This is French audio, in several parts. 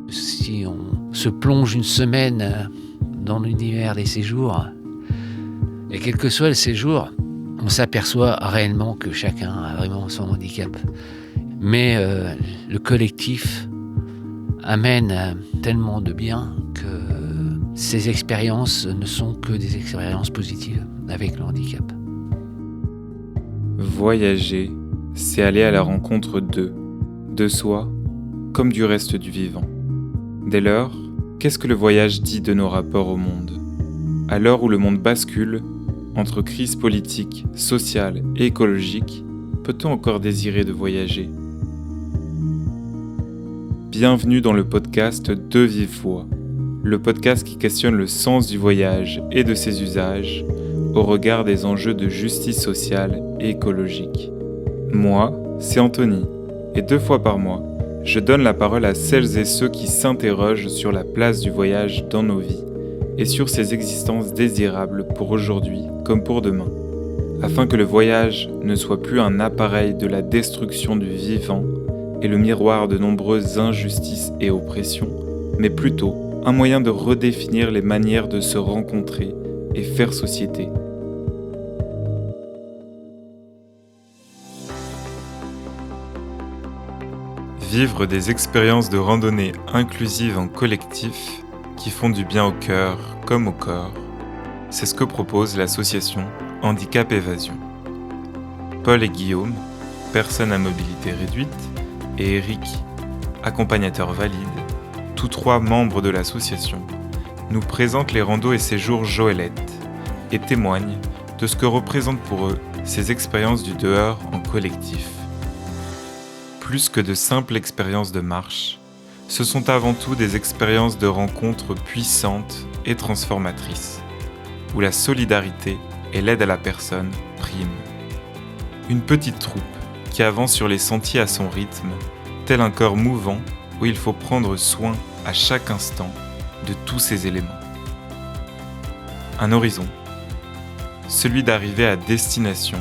Si on se plonge une semaine dans l'univers des séjours, et quel que soit le séjour, on s'aperçoit réellement que chacun a vraiment son handicap. Mais le collectif amène tellement de bien que ces expériences ne sont que des expériences positives avec le handicap. Voyager, c'est aller à la rencontre de soi, comme du reste du vivant. Dès lors, qu'est-ce que le voyage dit de nos rapports au monde ? À l'heure où le monde bascule, entre crises politiques, sociales et écologiques, peut-on encore désirer de voyager ? Bienvenue dans le podcast De Vive Voix, le podcast qui questionne le sens du voyage et de ses usages au regard des enjeux de justice sociale et écologique. Moi, c'est Anthony, et 2 fois par mois, je donne la parole à celles et ceux qui s'interrogent sur la place du voyage dans nos vies et sur ses existences désirables pour aujourd'hui comme pour demain, afin que le voyage ne soit plus un appareil de la destruction du vivant et le miroir de nombreuses injustices et oppressions, mais plutôt un moyen de redéfinir les manières de se rencontrer et faire société. Vivre des expériences de randonnée inclusives en collectif qui font du bien au cœur comme au corps, c'est ce que propose l'association Handicap Évasion. Paul et Guillaume, personnes à mobilité réduite, et Eric, accompagnateur valide, tous 3 membres de l'association, nous présentent les randos et séjours Joëlette et témoignent de ce que représentent pour eux ces expériences du dehors en collectif. Plus que de simples expériences de marche, ce sont avant tout des expériences de rencontres puissantes et transformatrices, où la solidarité et l'aide à la personne priment. Une petite troupe qui avance sur les sentiers à son rythme, tel un corps mouvant où il faut prendre soin à chaque instant de tous ces éléments. Un horizon, celui d'arriver à destination,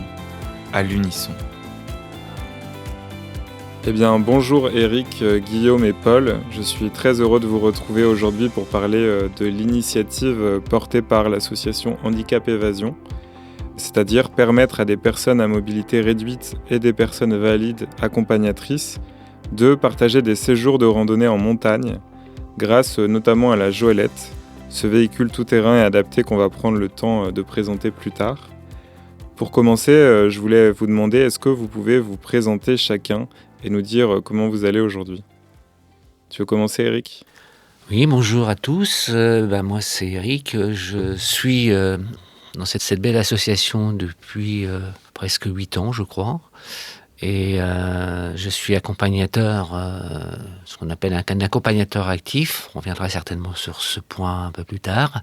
à l'unisson. Eh bien, bonjour Eric, Guillaume et Paul. Je suis très heureux de vous retrouver aujourd'hui pour parler de l'initiative portée par l'association Handicap Évasion, c'est-à-dire permettre à des personnes à mobilité réduite et des personnes valides accompagnatrices de partager des séjours de randonnée en montagne, grâce notamment à la Joëlette, ce véhicule tout-terrain et adapté qu'on va prendre le temps de présenter plus tard. Pour commencer, je voulais vous demander, est-ce que vous pouvez vous présenter chacun et nous dire comment vous allez aujourd'hui ? Tu veux commencer, Eric ? Oui, bonjour à tous. Moi, c'est Eric. Je suis dans cette belle association depuis presque 8 ans, je crois. Et je suis accompagnateur, ce qu'on appelle un accompagnateur actif. On reviendra certainement sur ce point un peu plus tard.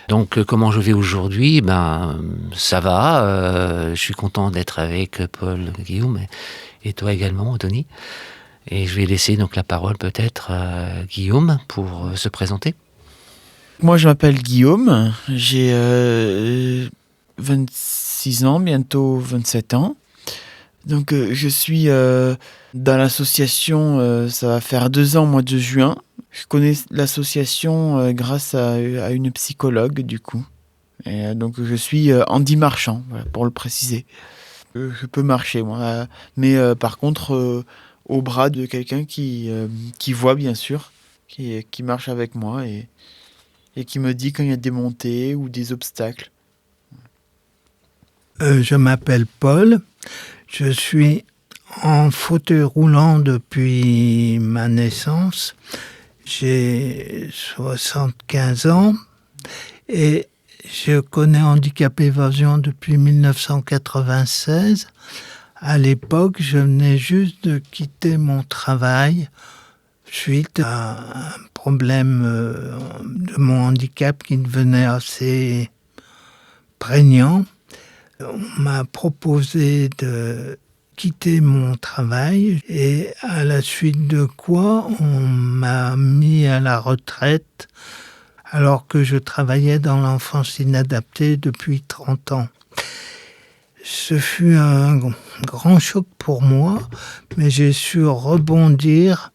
Donc, comment je vais aujourd'hui ? Ça va. Je suis content d'être avec Paul, Guillaume et toi également, Anthony. Et je vais laisser donc la parole peut-être à Guillaume pour se présenter. Moi, je m'appelle Guillaume. J'ai 26 ans, bientôt 27 ans. Donc, je suis dans l'association, ça va faire 2 ans au mois de juin. Je connais l'association grâce à une psychologue, du coup. Et donc, je suis handi marchand, voilà, pour le préciser. Je peux marcher, moi. Mais par contre, au bras de quelqu'un qui voit, bien sûr, qui marche avec moi et qui me dit quand il y a des montées ou des obstacles. Je m'appelle Paul. Je suis en fauteuil roulant depuis ma naissance. J'ai 75 ans et je connais Handicap Évasion depuis 1996. À l'époque, je venais juste de quitter mon travail suite à un problème de mon handicap qui devenait assez prégnant. On m'a proposé de quitter mon travail et à la suite de quoi on m'a mis à la retraite alors que je travaillais dans l'enfance inadaptée depuis 30 ans. Ce fut un grand choc pour moi, mais j'ai su rebondir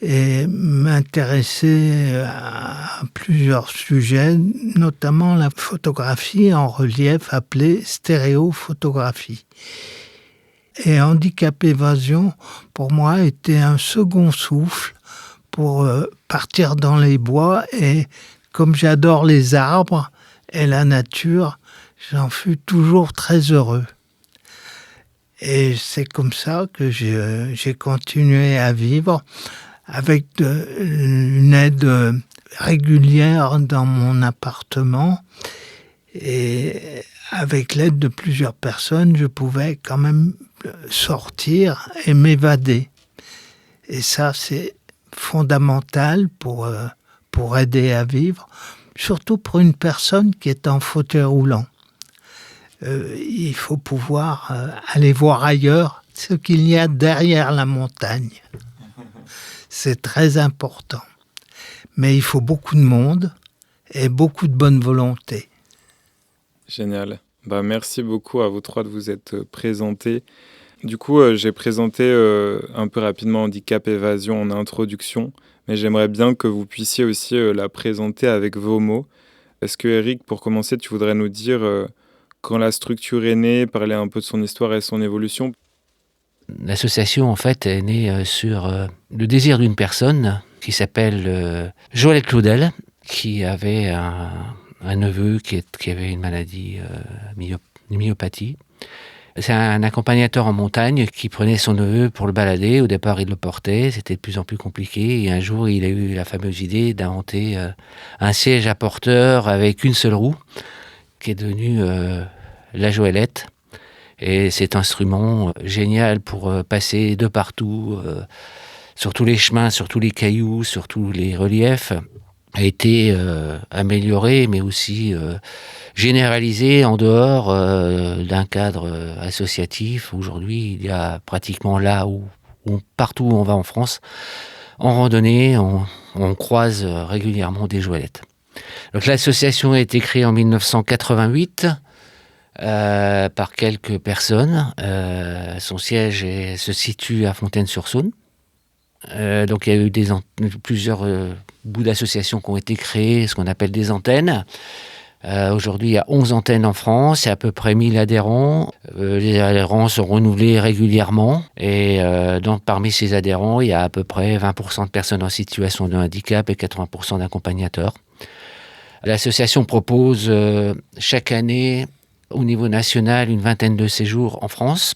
et m'intéresser à plusieurs sujets, notamment la photographie en relief appelée stéréophotographie. Et Handicap Évasion, pour moi, était un second souffle pour partir dans les bois. Et comme j'adore les arbres et la nature, j'en fus toujours très heureux. Et c'est comme ça que j'ai continué à vivre avec une aide régulière dans mon appartement. Et avec l'aide de plusieurs personnes, je pouvais quand même sortir et m'évader. Et ça, c'est fondamental pour aider à vivre, surtout pour une personne qui est en fauteuil roulant. Il faut pouvoir aller voir ailleurs ce qu'il y a derrière la montagne. C'est très important. Mais il faut beaucoup de monde et beaucoup de bonne volonté. Génial. Merci beaucoup à vous trois de vous être présentés. Du coup, j'ai présenté un peu rapidement Handicap Évasion en introduction, mais j'aimerais bien que vous puissiez aussi la présenter avec vos mots. Est-ce que Eric, pour commencer, tu voudrais nous dire quand la structure est née, parler un peu de son histoire et son évolution? L'association, en fait, est née sur le désir d'une personne qui s'appelle Joël Claudel, qui avait un neveu qui avait une maladie, une myopathie. C'est un accompagnateur en montagne qui prenait son neveu pour le balader. Au départ, il le portait, c'était de plus en plus compliqué. Et un jour, il a eu la fameuse idée d'inventer un siège à porteur avec une seule roue, qui est devenu la Joëlette. Et cet instrument génial pour passer de partout, sur tous les chemins, sur tous les cailloux, sur tous les reliefs, a été amélioré, mais aussi généralisé en dehors d'un cadre associatif. Aujourd'hui, il y a pratiquement là où partout où on va en France, en randonnée, on croise régulièrement des Joëlettes. Donc l'association a été créée en 1988 par quelques personnes. Son siège se situe à Fontaine-sur-Saône. Donc il y a eu plusieurs bouts d'associations qui ont été créés, ce qu'on appelle des antennes. Aujourd'hui, il y a 11 antennes en France, il y a à peu près 1000 adhérents. Les adhérents sont renouvelés régulièrement. Et donc parmi ces adhérents, il y a à peu près 20% de personnes en situation de handicap et 80% d'accompagnateurs. L'association propose chaque année, au niveau national, une vingtaine de séjours en France,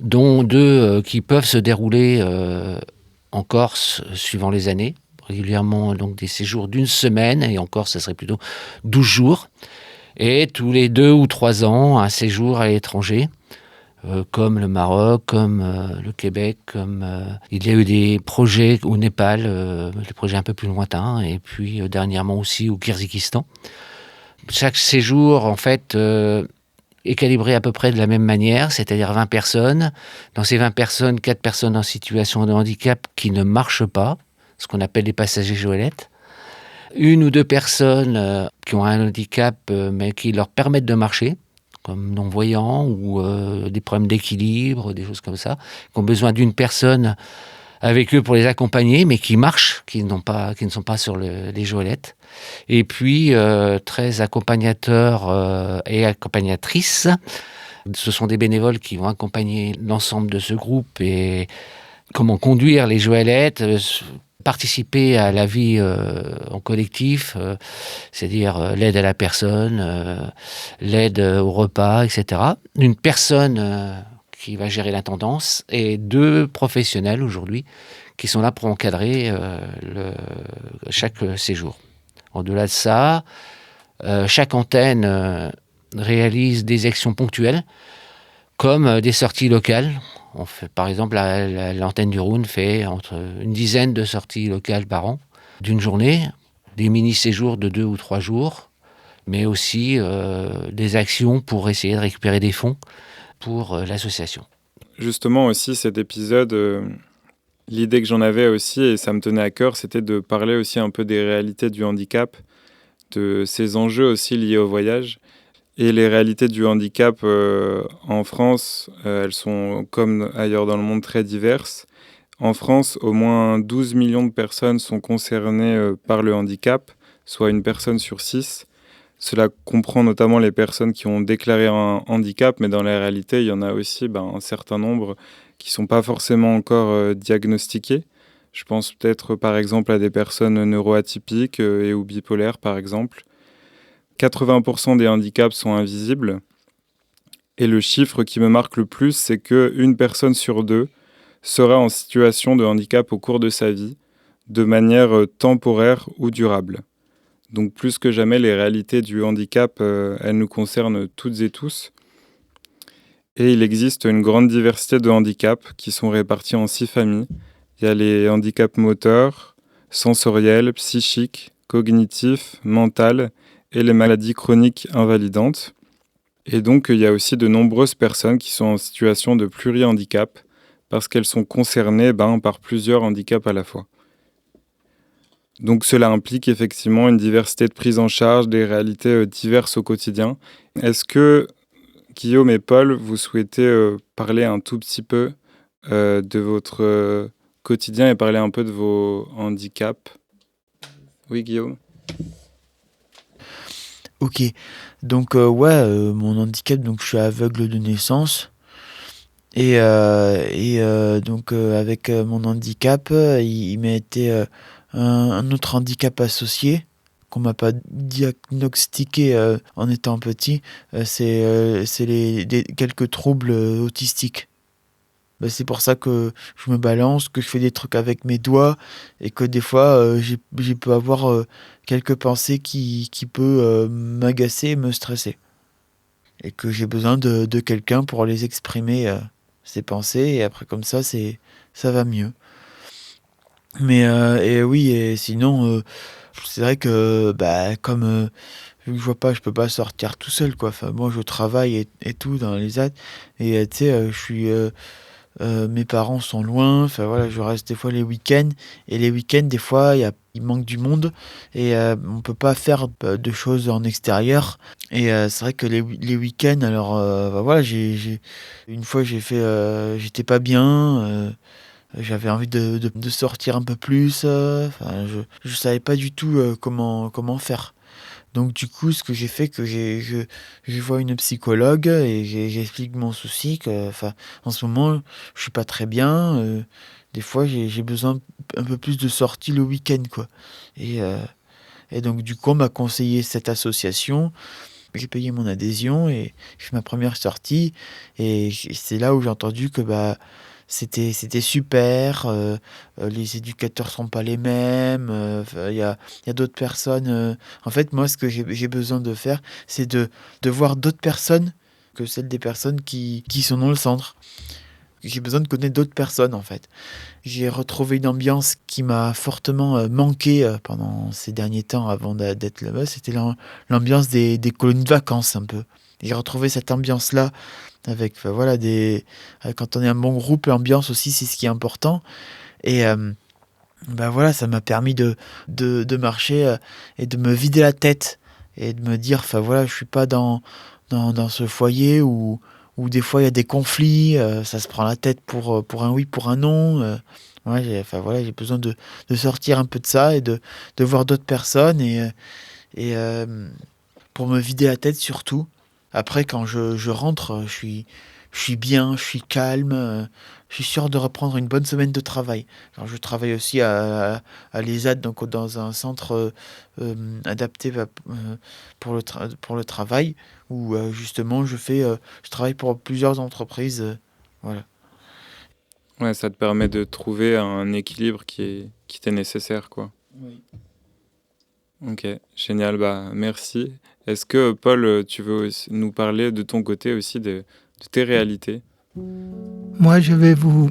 dont 2 qui peuvent se dérouler en Corse suivant les années. Régulièrement, donc des séjours d'une semaine, et en Corse, ça serait plutôt 12 jours. Et tous les 2 ou 3 ans, un séjour à l'étranger, comme le Maroc, comme le Québec, comme il y a eu des projets au Népal, des projets un peu plus lointains, et puis dernièrement aussi au Kyrgyzstan. Chaque séjour, en fait, est calibré à peu près de la même manière, c'est-à-dire 20 personnes. Dans ces 20 personnes, 4 personnes en situation de handicap qui ne marchent pas, ce qu'on appelle les passagers Joëlettes. 1 ou 2 personnes qui ont un handicap, mais qui leur permettent de marcher, comme non-voyants ou des problèmes d'équilibre, des choses comme ça, qui ont besoin d'une personne avec eux pour les accompagner, mais qui marchent, qui ne sont pas sur les Joëlettes. Et puis 13 accompagnateurs et accompagnatrices. Ce sont des bénévoles qui vont accompagner l'ensemble de ce groupe et comment conduire les Joëlettes, participer à la vie en collectif, c'est-à-dire l'aide à la personne, l'aide au repas, etc. Une personne qui va gérer l'intendance et 2 professionnels aujourd'hui qui sont là pour encadrer chaque séjour. Au-delà de ça, chaque antenne réalise des actions ponctuelles, comme des sorties locales. On fait, par exemple, l'antenne du Rhône fait entre une dizaine de sorties locales par an, d'une journée, des mini-séjours de 2 ou 3 jours, mais aussi des actions pour essayer de récupérer des fonds pour l'association. Justement aussi, cet épisode, l'idée que j'en avais aussi, et ça me tenait à cœur, c'était de parler aussi un peu des réalités du handicap, de ces enjeux aussi liés au voyage. Et les réalités du handicap en France, elles sont, comme ailleurs dans le monde, très diverses. En France, au moins 12 millions de personnes sont concernées par le handicap, soit une personne sur 6. Cela comprend notamment les personnes qui ont déclaré un handicap, mais dans la réalité, il y en a aussi un certain nombre qui ne sont pas forcément encore diagnostiqués. Je pense peut-être par exemple à des personnes neuroatypiques et ou bipolaires par exemple. 80% des handicaps sont invisibles. Et le chiffre qui me marque le plus, c'est qu'une personne sur 2 sera en situation de handicap au cours de sa vie, de manière temporaire ou durable. Donc plus que jamais, les réalités du handicap, elles nous concernent toutes et tous. Et il existe une grande diversité de handicaps qui sont répartis en 6 familles. Il y a les handicaps moteurs, sensoriels, psychiques, cognitifs, mentaux et les maladies chroniques invalidantes. Et donc, il y a aussi de nombreuses personnes qui sont en situation de pluri-handicap parce qu'elles sont concernées par plusieurs handicaps à la fois. Donc cela implique effectivement une diversité de prise en charge, des réalités diverses au quotidien. Est-ce que Guillaume et Paul, vous souhaitez parler un tout petit peu de votre quotidien et parler un peu de vos handicaps? Oui, Guillaume? Ok, donc mon handicap, donc je suis aveugle de naissance. Et donc avec mon handicap, il m'a été un autre handicap associé qu'on m'a pas diagnostiqué en étant petit, c'est quelques troubles autistiques. C'est pour ça que je me balance, que je fais des trucs avec mes doigts et que des fois j'ai peux avoir quelques pensées qui peut m'agacer, me stresser. Et que j'ai besoin de quelqu'un pour les exprimer, ces pensées, et après comme ça va mieux. Mais et oui, et sinon c'est vrai que comme vu que je peux pas sortir tout seul quoi. Enfin moi je travaille et tout dans les ZAD et tu sais je suis mes parents sont loin, enfin voilà, je reste des fois les week-ends et les week-ends des fois il manque du monde et on peut pas faire de choses en extérieur et c'est vrai que les week-ends alors voilà, j'ai une fois j'ai fait j'étais pas bien, j'avais envie de sortir un peu plus, enfin je savais pas du tout comment faire. Donc du coup, ce que j'ai fait, je vois une psychologue et j'explique mon souci, que en ce moment, je suis pas très bien. Des fois, j'ai besoin un peu plus de sorties le week-end, quoi. Et, euh, et donc du coup, on m'a conseillé cette association. J'ai payé mon adhésion et j'ai fait ma première sortie. Et c'est là où j'ai entendu que c'était super, les éducateurs sont pas les mêmes, il y a d'autres personnes, en fait, moi, ce que j'ai besoin de faire, c'est de voir d'autres personnes que celles des personnes qui sont dans le centre. J'ai besoin de connaître d'autres personnes, en fait. J'ai retrouvé une ambiance qui m'a fortement, manqué, pendant ces derniers temps avant d'être là-bas. C'était l'ambiance des colonies de vacances, un peu. J'ai retrouvé cette ambiance-là avec voilà quand on est un bon groupe, l'ambiance aussi c'est ce qui est important et voilà, ça m'a permis de marcher et de me vider la tête et de me dire voilà, je suis pas dans ce foyer où des fois il y a des conflits, ça se prend la tête pour un oui, pour un non, ouais, j'ai besoin de sortir un peu de ça et de voir d'autres personnes et pour me vider la tête surtout. Après, quand je rentre, je suis bien, je suis calme, je suis sûr de reprendre une bonne semaine de travail. Alors, je travaille aussi à l'ESAD, donc dans un centre adapté pour le travail, où justement je travaille pour plusieurs entreprises. Voilà. Ouais, ça te permet de trouver un équilibre qui t'est nécessaire, quoi. Oui. Ok, génial, merci. Est-ce que, Paul, tu veux nous parler de ton côté aussi de tes réalités? Moi, je vais vous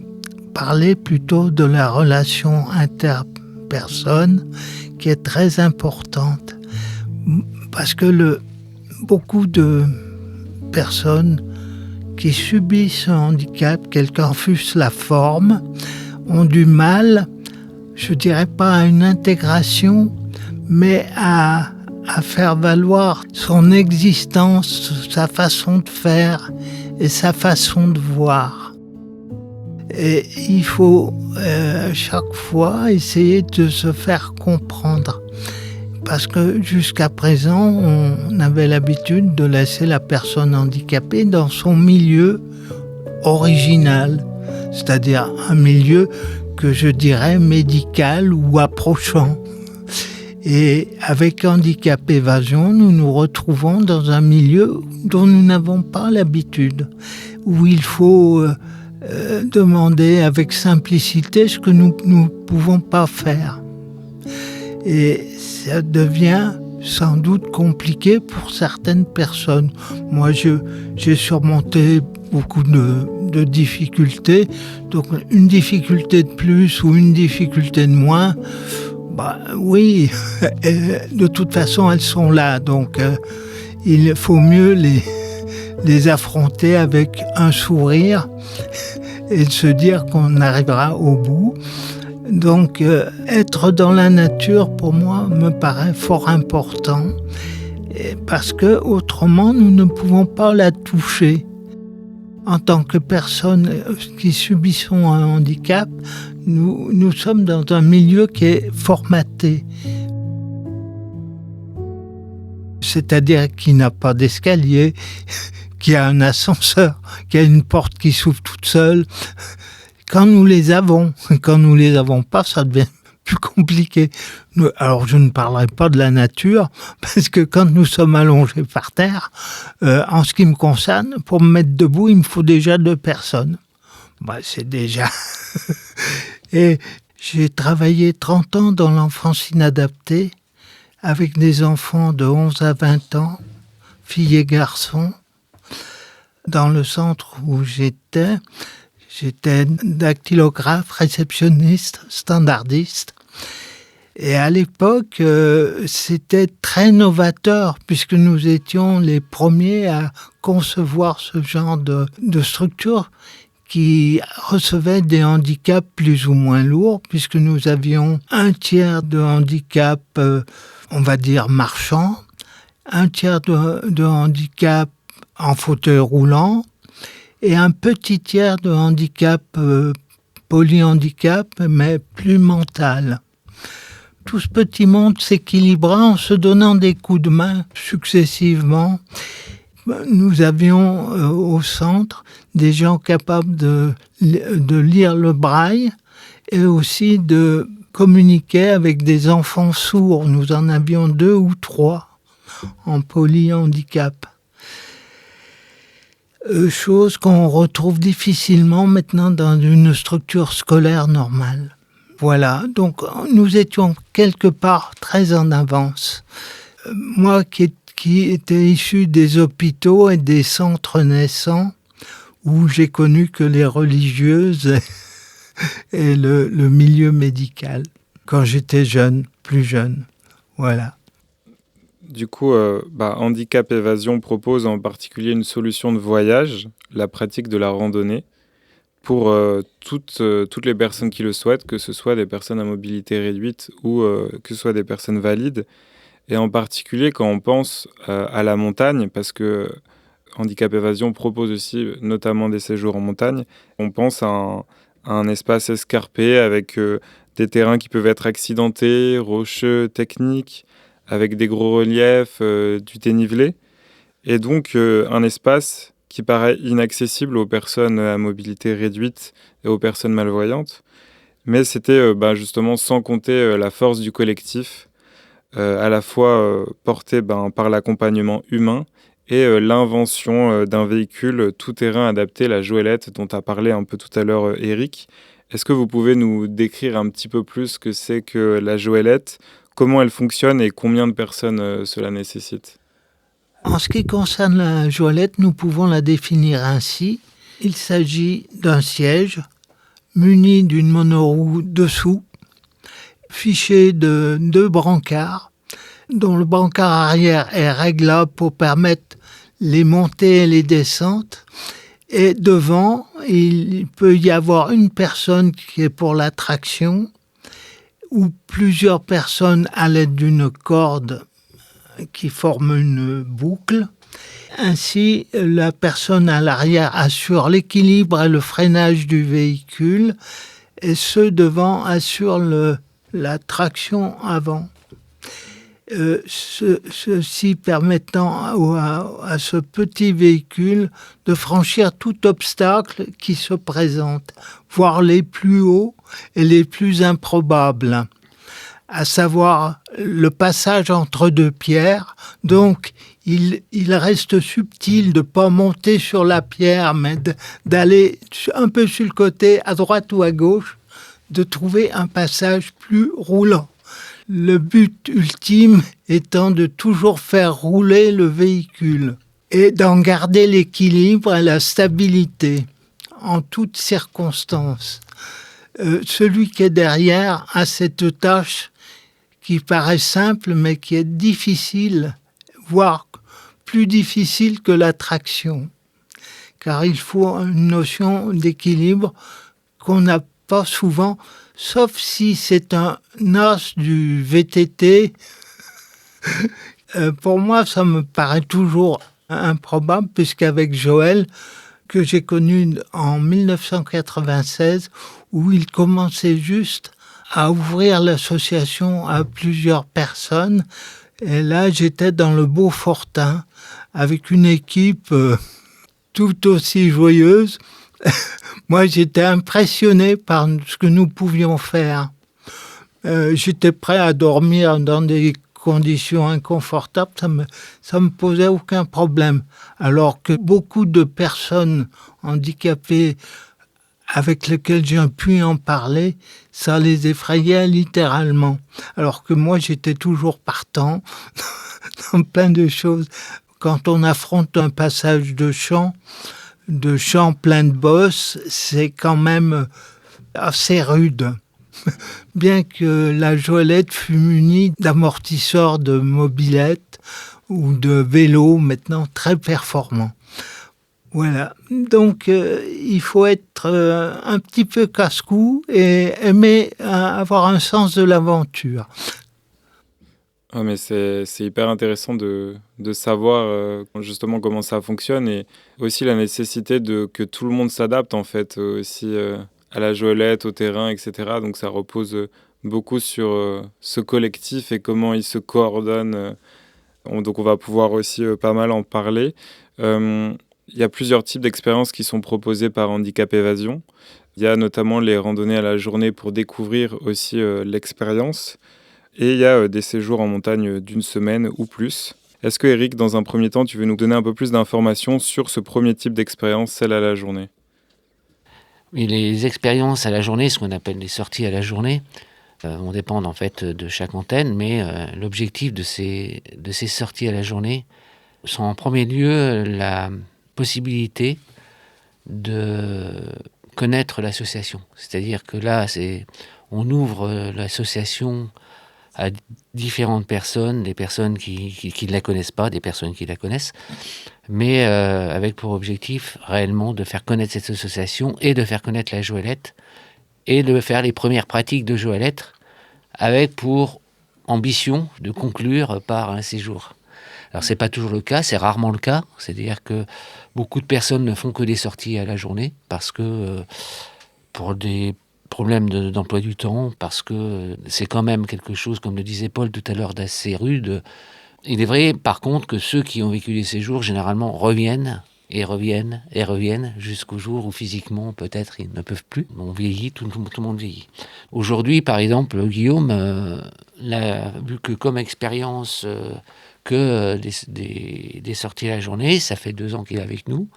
parler plutôt de la relation interpersonne qui est très importante parce que beaucoup de personnes qui subissent un handicap, quelle qu'en fût la forme, ont du mal, je dirais pas à une intégration, mais à faire valoir son existence, sa façon de faire et sa façon de voir. Et il faut chaque fois essayer de se faire comprendre. Parce que jusqu'à présent, on avait l'habitude de laisser la personne handicapée dans son milieu original, c'est-à-dire un milieu que je dirais médical ou approchant. Et avec Handicap Évasion, nous nous retrouvons dans un milieu dont nous n'avons pas l'habitude, où il faut demander avec simplicité ce que nous ne pouvons pas faire. Et ça devient sans doute compliqué pour certaines personnes. Moi, j'ai surmonté beaucoup de difficultés. Donc, une difficulté de plus ou une difficulté de moins, oui, de toute façon, elles sont là. Donc, il faut mieux les affronter avec un sourire et se dire qu'on arrivera au bout. Donc, être dans la nature, pour moi, me paraît fort important, parce que autrement, nous ne pouvons pas la toucher. En tant que personnes qui subissons un handicap, nous sommes dans un milieu qui est formaté. C'est-à-dire qui n'a pas d'escalier, qui a un ascenseur, qui a une porte qui s'ouvre toute seule. Quand nous les avons pas, ça devient plus compliqué. Alors je ne parlerai pas de la nature, parce que quand nous sommes allongés par terre, en ce qui me concerne, pour me mettre debout, il me faut déjà 2 personnes. C'est déjà... Et j'ai travaillé 30 ans dans l'enfance inadaptée, avec des enfants de 11 à 20 ans, filles et garçons. Dans le centre où j'étais dactylographe, réceptionniste, standardiste. Et à l'époque, c'était très novateur, puisque nous étions les premiers à concevoir ce genre de structure qui recevait des handicaps plus ou moins lourds, puisque nous avions 1/3 de handicap, on va dire, marchand, 1/3 de handicap en fauteuil roulant, et un petit tiers de handicap, polyhandicap, mais plus mental. Tout ce petit monde s'équilibra en se donnant des coups de main successivement. Nous avions au centre des gens capables de lire le braille et aussi de communiquer avec des enfants sourds. Nous en avions 2 ou 3 en polyhandicap. Chose qu'on retrouve difficilement maintenant dans une structure scolaire normale. Voilà, donc nous étions quelque part très en avance. Moi qui étais issu des hôpitaux et des centres naissants, où j'ai connu que les religieuses et le milieu médical, quand j'étais jeune, plus jeune. Voilà. Du coup, Handicap Évasion propose en particulier une solution de voyage, la pratique de la randonnée, pour toutes les personnes qui le souhaitent, que ce soit des personnes à mobilité réduite ou que ce soit des personnes valides. Et en particulier quand on pense à la montagne, parce que Handicap Évasion propose aussi notamment des séjours en montagne, on pense à un espace escarpé avec des terrains qui peuvent être accidentés, rocheux, techniques, avec des gros reliefs, du dénivelé, et donc un espace qui paraît inaccessible aux personnes à mobilité réduite et aux personnes malvoyantes. Mais c'était justement sans compter la force du collectif, à la fois portée par l'accompagnement humain et l'invention d'un véhicule tout-terrain adapté, la Joëlette, dont a parlé un peu tout à l'heure Eric. Est-ce que vous pouvez nous décrire un petit peu plus ce que c'est que la Joëlette, comment elle fonctionne et combien de personnes cela nécessite ? En ce qui concerne la Joëlette, nous pouvons la définir ainsi. Il s'agit d'un siège muni d'une monoroue dessous, fiché de 2 brancards, dont le brancard arrière est réglable pour permettre les montées et les descentes. Et devant, il peut y avoir une personne qui est pour la traction, ou plusieurs personnes à l'aide d'une corde qui forme une boucle. Ainsi, la personne à l'arrière assure l'équilibre et le freinage du véhicule et ceux devant assurent la traction avant. Ceci permettant à ce petit véhicule de franchir tout obstacle qui se présente, voire les plus hauts et les plus improbables, à savoir le passage entre deux pierres. Donc, il reste subtil de ne pas monter sur la pierre, mais d'aller un peu sur le côté, à droite ou à gauche, de trouver un passage plus roulant. Le but ultime étant de toujours faire rouler le véhicule et d'en garder l'équilibre et la stabilité en toutes circonstances. Celui qui est derrière a cette tâche qui paraît simple mais qui est difficile, voire plus difficile que la traction, car il faut une notion d'équilibre qu'on n'a pas souvent, sauf si c'est un as du VTT. Pour moi, ça me paraît toujours improbable, puisqu'avec Joël, que j'ai connu en 1996, où il commençait juste à ouvrir l'association à plusieurs personnes. Et là, j'étais dans le Beaufortin, avec une équipe tout aussi joyeuse. Moi, j'étais impressionné par ce que nous pouvions faire. J'étais prêt à dormir dans des conditions inconfortables, ça me posait aucun problème. Alors que beaucoup de personnes handicapées avec lesquelles j'ai pu en parler, ça les effrayait littéralement. Alors que moi, j'étais toujours partant dans plein de choses. Quand on affronte un passage de champ plein de bosses, c'est quand même assez rude. Bien que la Joëlette fût munie d'amortisseurs de mobylettes ou de vélos maintenant très performants. Voilà, donc il faut être un petit peu casse-cou et aimer avoir un sens de l'aventure. Ah, mais c'est hyper intéressant de savoir justement comment ça fonctionne et aussi la nécessité que tout le monde s'adapte en fait aussi à la Joëlette, au terrain, etc. Donc ça repose beaucoup sur ce collectif et comment il se coordonne. Donc on va pouvoir aussi pas mal en parler. Il y a plusieurs types d'expériences qui sont proposées par Handicap Évasion. Il y a notamment les randonnées à la journée pour découvrir aussi l'expérience. Et il y a des séjours en montagne d'une semaine ou plus. Est-ce que Eric, dans un premier temps, tu veux nous donner un peu plus d'informations sur ce premier type d'expérience, celle à la journée ? Oui, les expériences à la journée, ce qu'on appelle les sorties à la journée, vont dépendre en fait de chaque antenne, mais l'objectif de ces sorties à la journée sont en premier lieu la possibilité de connaître l'association. C'est-à-dire que là, on ouvre l'association à différentes personnes, des personnes qui ne la connaissent pas, des personnes qui la connaissent, mais avec pour objectif réellement de faire connaître cette association et de faire connaître la Joëlette et de faire les premières pratiques de Joëlette avec pour ambition de conclure par un séjour. Alors c'est pas toujours le cas, c'est rarement le cas, c'est-à-dire que beaucoup de personnes ne font que des sorties à la journée parce que pour des problème d'emploi du temps, parce que c'est quand même quelque chose, comme le disait Paul tout à l'heure, d'assez rude. Il est vrai, par contre, que ceux qui ont vécu des séjours, généralement, reviennent jusqu'au jour où, physiquement, peut-être, ils ne peuvent plus. On vieillit, tout le monde vieillit. Aujourd'hui, par exemple, Guillaume l'a vu que comme expérience que des sorties à la journée. Ça fait 2 ans qu'il est avec nous.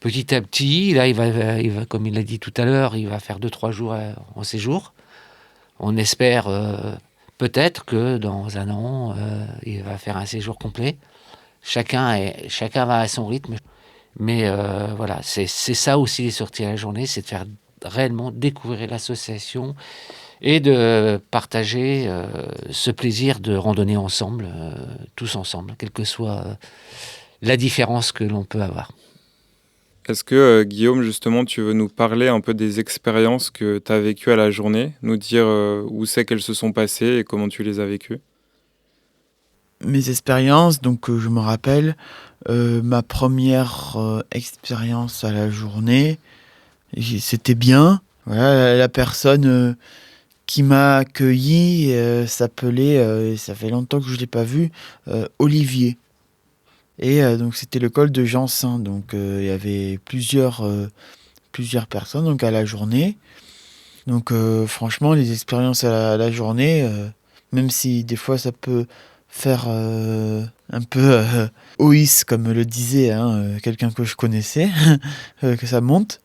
Petit à petit, là, il va, comme il l'a dit tout à l'heure, il va faire 2-3 jours en séjour. On espère peut-être que dans 1 an, il va faire un séjour complet. Chacun va à son rythme. Mais voilà, c'est ça aussi les sorties à la journée, c'est de faire réellement découvrir l'association et de partager ce plaisir de randonner ensemble, tous ensemble, quelle que soit la différence que l'on peut avoir. Est-ce que, Guillaume, justement, tu veux nous parler un peu des expériences que tu as vécues à la journée, nous dire où c'est qu'elles se sont passées et comment tu les as vécues ? mes expériences, donc je me rappelle ma première expérience à la journée, c'était bien. Voilà, la personne qui m'a accueilli s'appelait, ça fait longtemps que je ne l'ai pas vu, Olivier. Et donc c'était le col de Jansin, donc il y avait plusieurs personnes donc à la journée. Donc franchement, les expériences à la journée, même si des fois ça peut faire un peu OIS, comme le disait quelqu'un que je connaissais, que ça monte,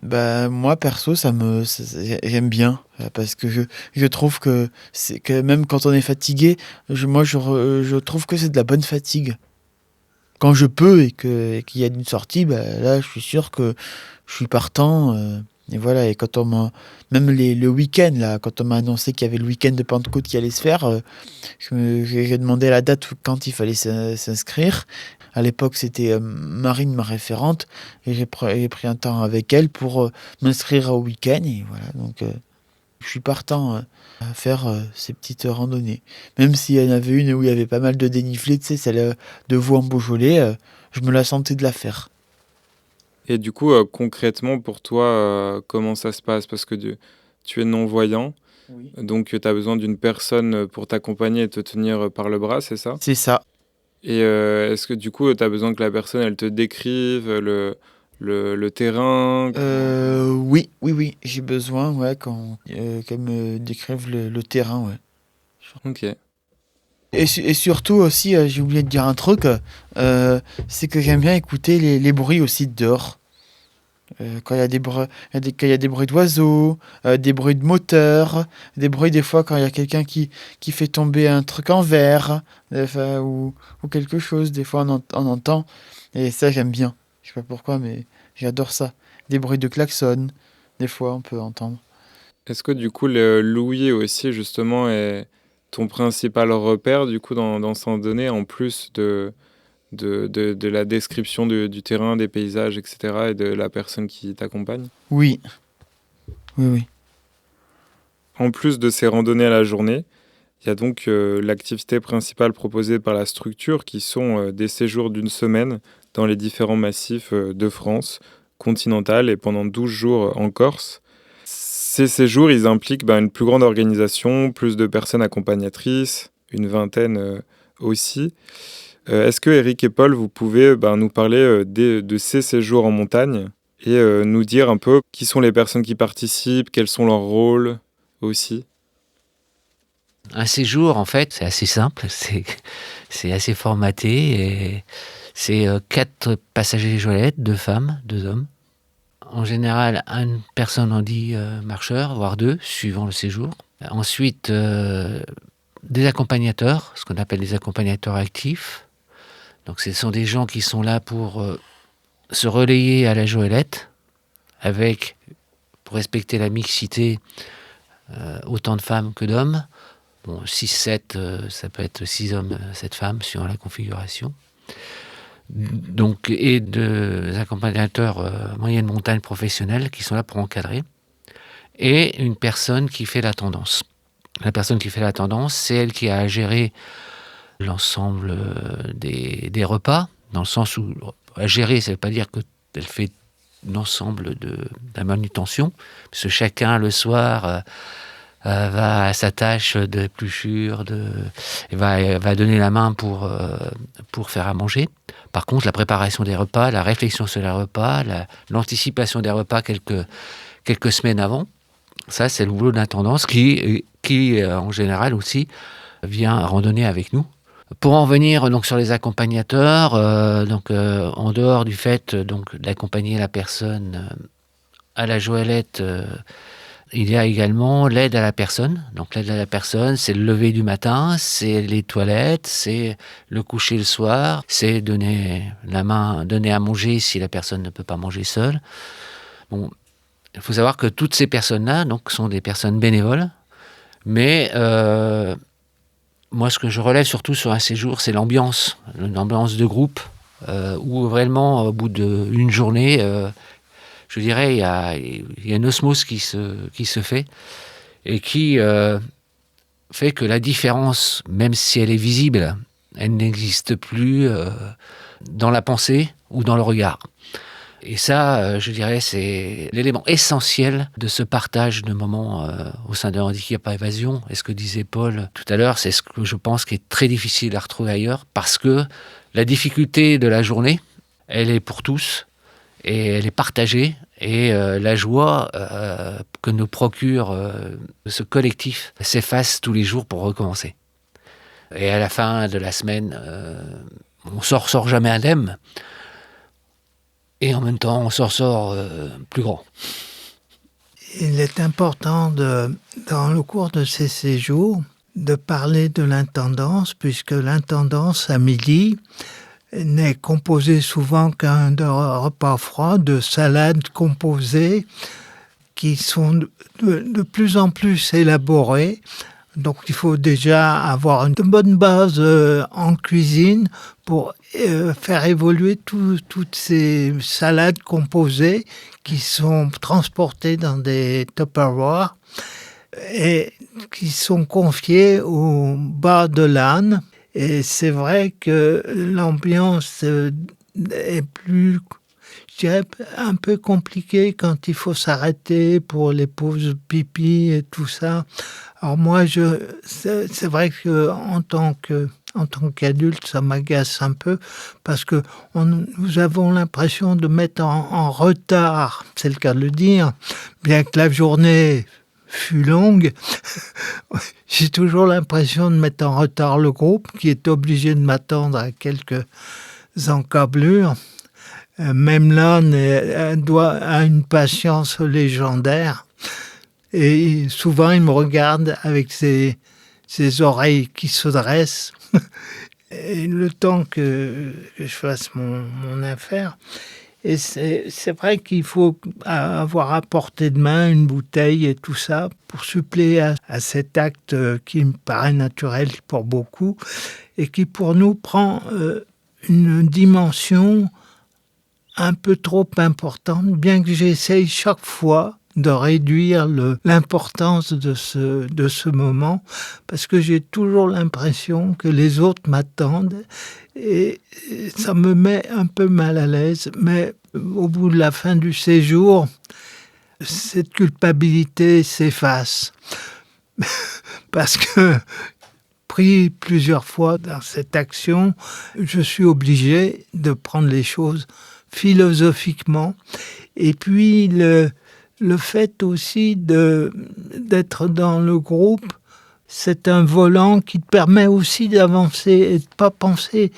bah moi perso j'aime bien, parce que je trouve que c'est que même quand on est fatigué, je trouve que c'est de la bonne fatigue. Quand je peux et qu'il y a une sortie, bah là je suis sûr que je suis partant. Et voilà, et quand même le week-end, là, quand on m'a annoncé qu'il y avait le week-end de Pentecôte qui allait se faire, j'ai demandé la date quand il fallait s'inscrire. À l'époque, c'était Marine, ma référente, et j'ai pris un temps avec elle pour m'inscrire au week-end. Et voilà, donc je suis partant à faire ces petites randonnées. Même s'il y en avait une où il y avait pas mal de dénivelé, tu sais, celle de Vaux en Beaujolais, je me la sentais de la faire. Et du coup, concrètement, pour toi, comment ça se passe? Parce que tu es non-voyant, Oui. donc tu as besoin d'une personne pour t'accompagner et te tenir par le bras, c'est ça? C'est ça. Et est-ce que du coup, tu as besoin que la personne, elle te décrive le terrain? Oui, j'ai besoin, ouais, qu'elle me décrive le terrain, ouais. Ok. Et surtout aussi, j'ai oublié de dire un truc, c'est que j'aime bien écouter les bruits aussi de dehors. Quand il y a quand il y a des bruits d'oiseaux, des bruits de moteurs, des bruits des fois quand il y a quelqu'un qui fait tomber un truc en verre, enfin, ou quelque chose, des fois on entend. Et ça j'aime bien. Je sais pas pourquoi, mais j'adore ça. Des bruits de klaxon, des fois on peut entendre. Est-ce que du coup, l'ouïe aussi, justement, est ton principal repère, du coup, dans ces randonnées, en plus de la description du terrain, des paysages, etc., et de la personne qui t'accompagne? Oui, oui. En plus de ces randonnées à la journée, il y a donc l'activité principale proposée par la structure qui sont des séjours d'une semaine dans les différents massifs de France continentale et pendant 12 jours en Corse. Ces séjours, ils impliquent une plus grande organisation, plus de personnes accompagnatrices, une vingtaine aussi. Est-ce que Eric et Paul, vous pouvez nous parler de ces séjours en montagne et nous dire un peu qui sont les personnes qui participent, quels sont leurs rôles aussi? Un séjour, en fait, c'est assez simple, c'est assez formaté, et c'est 4 passagers jolettes, 2 femmes, 2 hommes. En général, une personne en dit marcheur, voire 2, suivant le séjour. Ensuite, des accompagnateurs, ce qu'on appelle des accompagnateurs actifs. Donc ce sont des gens qui sont là pour se relayer à la joëlette, pour respecter la mixité, autant de femmes que d'hommes. Bon, 6-7, ça peut être 6 hommes, 7 femmes, suivant la configuration. Donc, et des accompagnateurs moyenne montagne professionnels qui sont là pour encadrer. Et une personne qui fait la tendance. La personne qui fait la tendance, c'est elle qui a à gérer l'ensemble des repas, dans le sens où à gérer, ça ne veut pas dire qu'elle fait l'ensemble de la manutention, parce que chacun le soir va à sa tâche d'épluchure, va donner la main pour faire à manger. Par contre, la préparation des repas, la réflexion sur les repas, l'anticipation des repas quelques semaines avant, ça c'est le boulot d'intendance qui en général aussi vient randonner avec nous. Pour en venir donc sur les accompagnateurs, en dehors du fait d'accompagner la personne à la joëlette, il y a également l'aide à la personne. Donc l'aide à la personne, c'est le lever du matin, c'est les toilettes, c'est le coucher le soir, c'est donner à manger si la personne ne peut pas manger seule. Bon, il faut savoir que toutes ces personnes-là sont des personnes bénévoles, mais moi ce que je relève surtout sur un séjour, c'est l'ambiance de groupe, où vraiment au bout d'une journée, je dirais, il y a une osmose qui se fait et qui fait que la différence, même si elle est visible Elle n'existe plus dans la pensée ou dans le regard. Et ça, je dirais, c'est l'élément essentiel de ce partage de moments au sein de Handicap à Évasion. Et ce que disait Paul tout à l'heure, c'est ce que je pense qui est très difficile à retrouver ailleurs, parce que la difficulté de la journée, elle est pour tous, et elle est partagée. Et la joie que nous procure ce collectif s'efface tous les jours pour recommencer. Et à la fin de la semaine, on sort jamais indemne. Et en même temps, on sort plus grand. Il est important, dans le cours de ces séjours, de parler de l'intendance, puisque l'intendance à midi n'est composée souvent qu'un de repas froids, de salades composées qui sont de plus en plus élaborées. Donc il faut déjà avoir une bonne base en cuisine pour faire évoluer toutes ces salades composées qui sont transportées dans des Tupperware et qui sont confiées au bas de l'âne. Et c'est vrai que l'ambiance est plus, je dirais, un peu compliquée quand il faut s'arrêter pour les pauses pipi et tout ça. Alors moi, c'est vrai que en tant qu'adulte, ça m'agace un peu parce que nous avons l'impression de mettre en retard, c'est le cas de le dire, bien que la journée fut longue, j'ai toujours l'impression de mettre en retard le groupe qui est obligé de m'attendre à quelques encablures. Même l'âne a une patience légendaire. Et souvent, il me regarde avec ses oreilles qui se dressent. Et le temps que je fasse mon affaire. Et c'est vrai qu'il faut avoir à portée de main une bouteille et tout ça pour suppléer à cet acte qui me paraît naturel pour beaucoup et qui pour nous prend une dimension un peu trop importante, bien que j'essaye chaque fois de réduire l'importance de ce moment, parce que j'ai toujours l'impression que les autres m'attendent et ça me met un peu mal à l'aise. Mais au bout de la fin du séjour, cette culpabilité s'efface. Parce que, pris plusieurs fois dans cette action, je suis obligé de prendre les choses philosophiquement. Et puis, le fait aussi d'être dans le groupe, c'est un volant qui te permet aussi d'avancer et de ne pas penser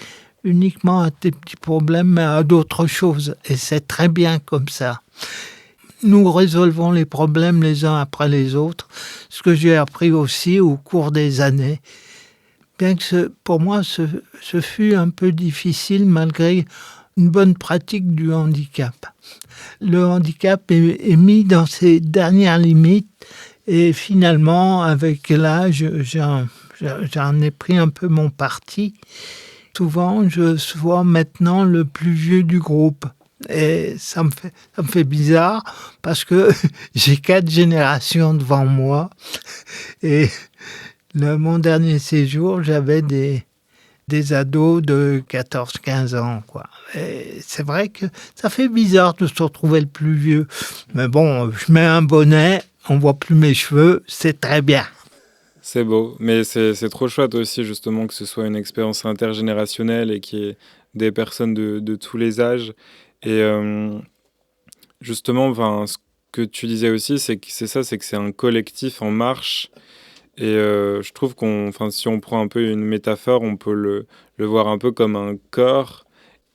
uniquement à tes petits problèmes, mais à d'autres choses. Et c'est très bien comme ça. Nous résolvons les problèmes les uns après les autres, ce que j'ai appris aussi au cours des années. Bien que pour moi, ce fut un peu difficile malgré une bonne pratique du handicap. Le handicap est mis dans ses dernières limites et finalement, avec l'âge, j'en ai pris un peu mon parti. Souvent, je suis maintenant le plus vieux du groupe. Et ça me fait bizarre parce que j'ai 4 générations devant moi. Et mon dernier séjour, j'avais des ados de 14-15 ans, quoi. Et c'est vrai que ça fait bizarre de se retrouver le plus vieux. Mais bon, je mets un bonnet, on voit plus mes cheveux, c'est très bien. C'est beau, mais c'est trop chouette aussi justement que ce soit une expérience intergénérationnelle et qu'il y ait des personnes de tous les âges. Et justement, ce que tu disais aussi, c'est que c'est un collectif en marche. Et je trouve si on prend un peu une métaphore, on peut le voir un peu comme un corps.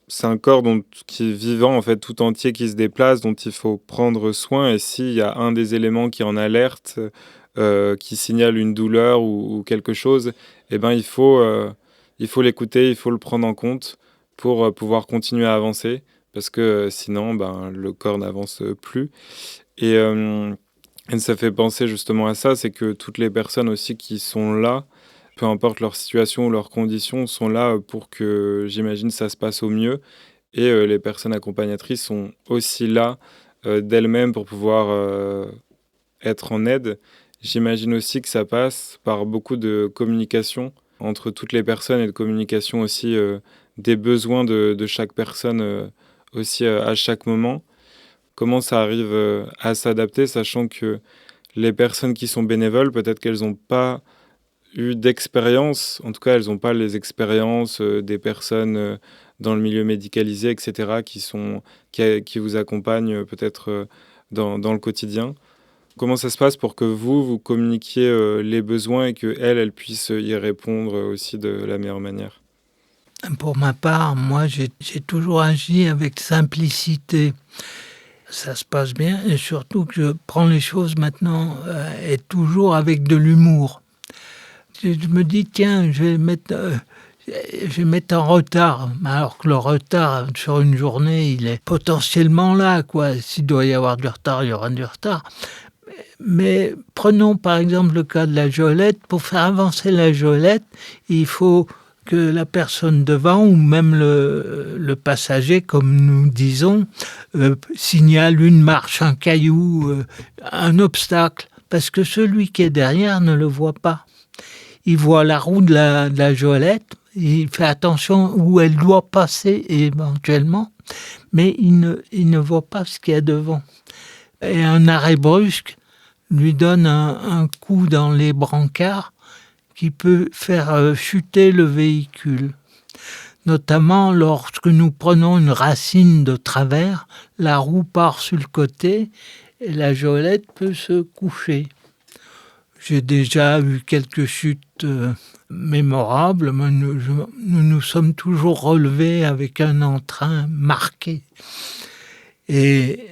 C'est un corps qui est vivant, en fait, tout entier, qui se déplace, dont il faut prendre soin. Et s'il y a un des éléments qui en alerte, qui signale une douleur ou quelque chose, eh ben, il faut l'écouter, il faut le prendre en compte pour pouvoir continuer à avancer. Parce que sinon, le corps n'avance plus. Et ça fait penser justement à ça, c'est que toutes les personnes aussi qui sont là, peu importe leur situation ou leurs conditions, sont là pour que, j'imagine, ça se passe au mieux. Et les personnes accompagnatrices sont aussi là d'elles-mêmes pour pouvoir être en aide. J'imagine aussi que ça passe par beaucoup de communication entre toutes les personnes et de communication aussi des besoins de chaque personne aussi à chaque moment. Comment ça arrive à s'adapter, sachant que les personnes qui sont bénévoles, peut-être qu'elles n'ont pas eu d'expérience, en tout cas elles n'ont pas les expériences des personnes dans le milieu médicalisé, etc., qui vous accompagnent peut-être dans le quotidien. Comment ça se passe pour que vous communiquiez les besoins et qu'elles puissent y répondre aussi de la meilleure manière? Pour ma part, moi, j'ai toujours agi avec simplicité. Ça se passe bien et surtout que je prends les choses maintenant et toujours avec de l'humour. Je me dis, tiens, je vais mettre en retard, alors que le retard sur une journée, il est potentiellement là, quoi. S'il doit y avoir du retard, il y aura du retard. Mais prenons par exemple le cas de la Jolette. Pour faire avancer la Jolette, il faut que la personne devant ou même le passager, comme nous disons, signale une marche, un caillou, un obstacle, parce que celui qui est derrière ne le voit pas. Il voit la roue de la Jolette, il fait attention où elle doit passer éventuellement, mais il ne voit pas ce qu'il y a devant. Et un arrêt brusque lui donne un coup dans les brancards qui peut faire chuter le véhicule. Notamment lorsque nous prenons une racine de travers, la roue part sur le côté et la Jolette peut se coucher. J'ai déjà eu quelques chutes mémorables, mais nous sommes toujours relevés avec un entrain marqué. Et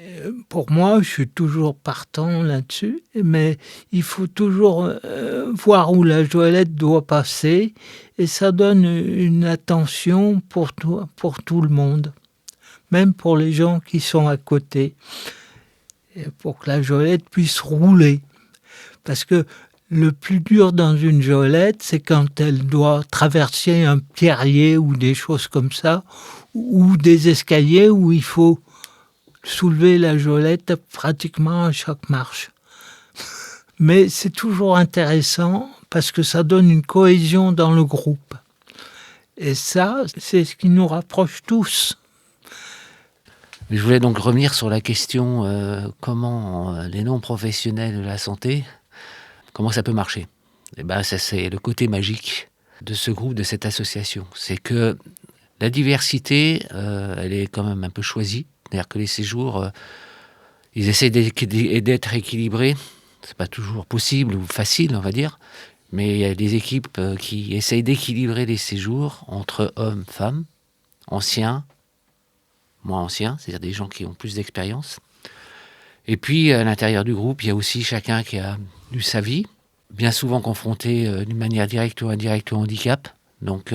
pour moi, je suis toujours partant là-dessus, mais il faut toujours voir où la Jolette doit passer, et ça donne une attention pour tout le monde, même pour les gens qui sont à côté, et pour que la Jolette puisse rouler. Parce que le plus dur dans une Jolette, c'est quand elle doit traverser un pierrier ou des choses comme ça, ou des escaliers où il faut soulever la Jolette pratiquement à chaque marche. Mais c'est toujours intéressant parce que ça donne une cohésion dans le groupe. Et ça, c'est ce qui nous rapproche tous. Je voulais donc revenir sur la question comment les non-professionnels de la santé, comment ça peut marcher. Et ben, ça, c'est le côté magique de ce groupe, de cette association. C'est que la diversité, elle est quand même un peu choisie. C'est-à-dire que les séjours, ils essaient d'être équilibrés. C'est pas toujours possible ou facile, on va dire. Mais il y a des équipes qui essayent d'équilibrer les séjours entre hommes, femmes, anciens, moins anciens, c'est-à-dire des gens qui ont plus d'expérience. Et puis, à l'intérieur du groupe, il y a aussi chacun qui a eu sa vie, bien souvent confronté d'une manière directe ou indirecte au handicap, donc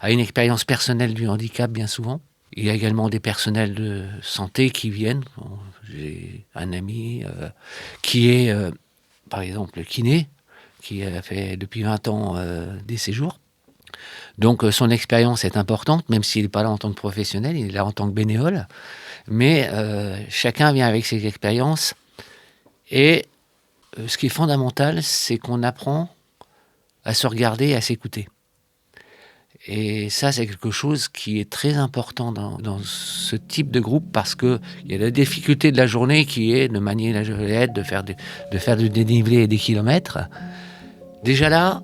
à une expérience personnelle du handicap bien souvent. Il y a également des personnels de santé qui viennent. J'ai un ami qui est, par exemple, kiné, qui a fait depuis 20 ans des séjours. Donc son expérience est importante, même s'il n'est pas là en tant que professionnel, il est là en tant que bénévole. Mais chacun vient avec ses expériences. Et ce qui est fondamental, c'est qu'on apprend à se regarder et à s'écouter. Et ça, c'est quelque chose qui est très important dans ce type de groupe, parce qu'il y a la difficulté de la journée qui est de manier la Jolette, de faire du dénivelé et des kilomètres. Déjà là,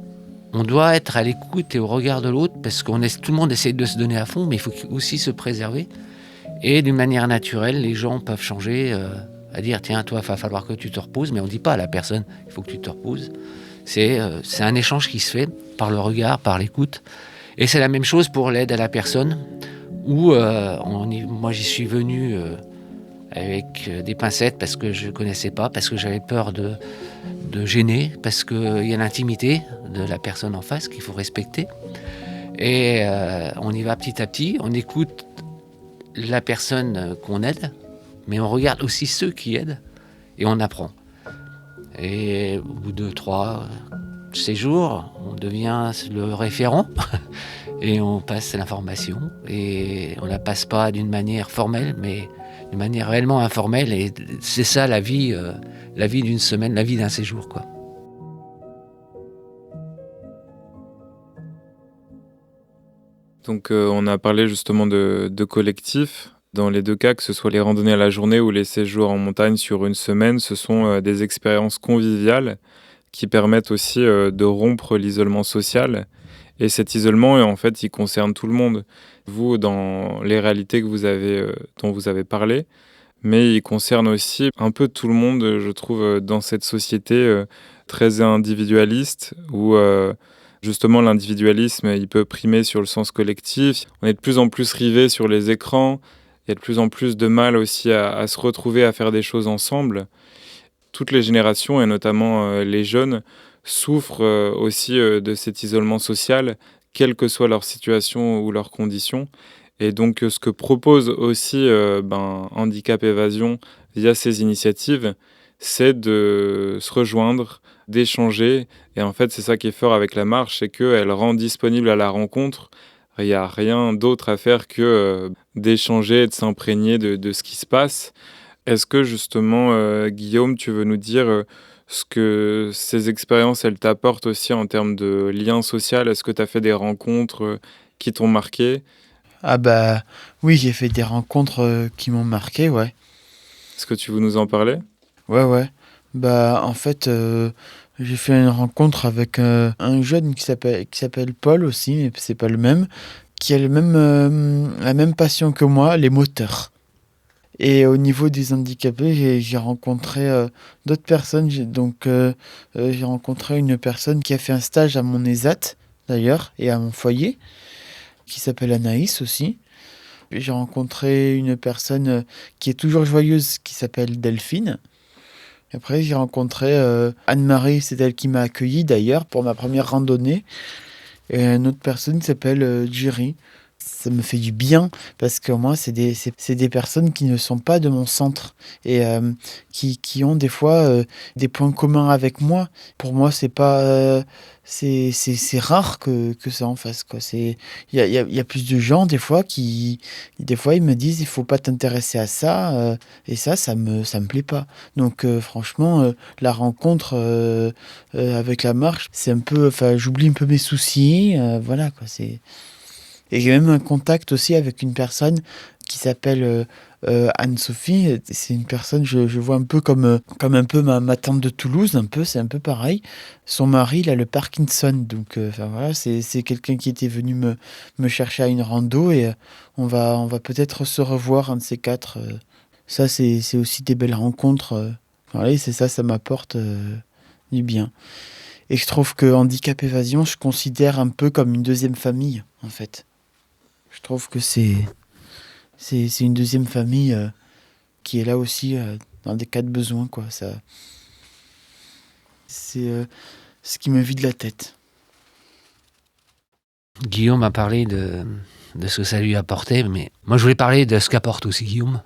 on doit être à l'écoute et au regard de l'autre, parce que tout le monde essaie de se donner à fond, mais il faut aussi se préserver. Et d'une manière naturelle, les gens peuvent changer, à dire « Tiens, toi, il va falloir que tu te reposes », mais on ne dit pas à la personne « Il faut que tu te reposes ». C'est un échange qui se fait par le regard, par l'écoute. Et c'est la même chose pour l'aide à la personne, où moi j'y suis venu avec des pincettes parce que je ne connaissais pas, parce que j'avais peur de gêner, parce qu'il y a l'intimité de la personne en face qu'il faut respecter. Et on y va petit à petit, on écoute la personne qu'on aide, mais on regarde aussi ceux qui aident, et on apprend. Et au bout de 3 séjours, on devient le référent et on passe l'information, et on la passe pas d'une manière formelle, mais d'une manière réellement informelle, et c'est ça la vie d'une semaine, la vie d'un séjour, quoi. Donc on a parlé justement de collectif. Dans les deux cas, que ce soit les randonnées à la journée ou les séjours en montagne sur une semaine, ce sont des expériences conviviales qui permettent aussi de rompre l'isolement social. Et cet isolement, en fait, il concerne tout le monde. Vous, dans les réalités dont vous avez parlé, mais il concerne aussi un peu tout le monde, je trouve, dans cette société très individualiste où justement l'individualisme, il peut primer sur le sens collectif. On est de plus en plus rivés sur les écrans. Il y a de plus en plus de mal aussi à se retrouver, à faire des choses ensemble. Toutes les générations, et notamment les jeunes, souffrent aussi de cet isolement social, quelle que soit leur situation ou leurs conditions. Et donc, ce que propose aussi Handicap Évasion via ces initiatives, c'est de se rejoindre, d'échanger. Et en fait, c'est ça qui est fort avec la marche, c'est qu'elle rend disponible à la rencontre. Il n'y a rien d'autre à faire que d'échanger et de s'imprégner de ce qui se passe. Est-ce que justement, Guillaume, tu veux nous dire ce que ces expériences, elles t'apportent aussi en termes de lien social? Est-ce que tu as fait des rencontres qui t'ont marqué? Ah bah oui, j'ai fait des rencontres qui m'ont marqué, ouais. Est-ce que tu veux nous en parler? Ouais. Bah en fait, j'ai fait une rencontre avec un jeune qui s'appelle Paul aussi, mais c'est pas le même, qui a la même passion que moi, les moteurs. Et au niveau des handicapés, j'ai rencontré d'autres personnes. J'ai rencontré une personne qui a fait un stage à mon ESAT, d'ailleurs, et à mon foyer, qui s'appelle Anaïs aussi. Et j'ai rencontré une personne qui est toujours joyeuse, qui s'appelle Delphine. Après, j'ai rencontré Anne-Marie, c'est elle qui m'a accueilli d'ailleurs pour ma première randonnée. Et une autre personne qui s'appelle Jerry. Ça me fait du bien parce que moi, c'est des personnes qui ne sont pas de mon centre et qui ont des fois des points communs avec moi. Pour moi, c'est pas... c'est rare que ça en fasse, quoi. Il y a plus de gens, des fois, des fois, ils me disent, il faut pas t'intéresser à ça, et ça me plaît pas. Donc, franchement, la rencontre avec la marche, c'est un peu... Enfin, j'oublie un peu mes soucis, voilà, quoi, c'est... Et j'ai même un contact aussi avec une personne qui s'appelle Anne-Sophie. C'est une personne, je vois un peu comme un peu ma tante de Toulouse, c'est un peu pareil. Son mari, il a le Parkinson. Donc voilà, c'est quelqu'un qui était venu me chercher à une rando et on va peut-être se revoir, un de ces quatre. Ça, c'est aussi des belles rencontres. Voilà, et c'est ça m'apporte du bien. Et je trouve que Handicap Évasion, je considère un peu comme une deuxième famille, en fait. Je trouve que c'est une deuxième famille qui est là aussi dans des cas de besoin, quoi. Ça, c'est ce qui me vide la tête. Guillaume a parlé de ce que ça lui apportait, mais moi je voulais parler de ce qu'apporte aussi Guillaume.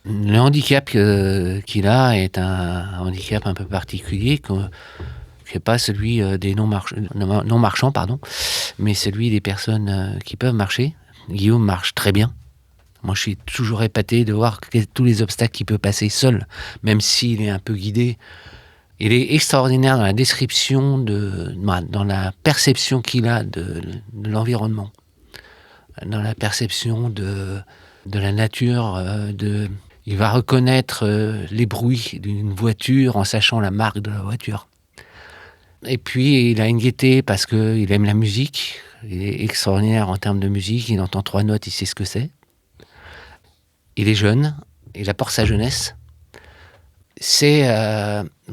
Le handicap qu'il a est un handicap un peu particulier, qui n'est pas celui des non-marchants, mais celui des personnes qui peuvent marcher. Guillaume marche très bien. Moi, je suis toujours épaté de voir tous les obstacles qu'il peut passer seul, même s'il est un peu guidé. Il est extraordinaire dans la description, dans la perception qu'il a de l'environnement, dans la perception de la nature. Il va reconnaître les bruits d'une voiture en sachant la marque de la voiture. Et puis, il a une gaieté parce qu'il aime la musique. Il est extraordinaire en termes de musique. Il entend 3 notes, il sait ce que c'est. Il est jeune. Il apporte sa jeunesse. C'est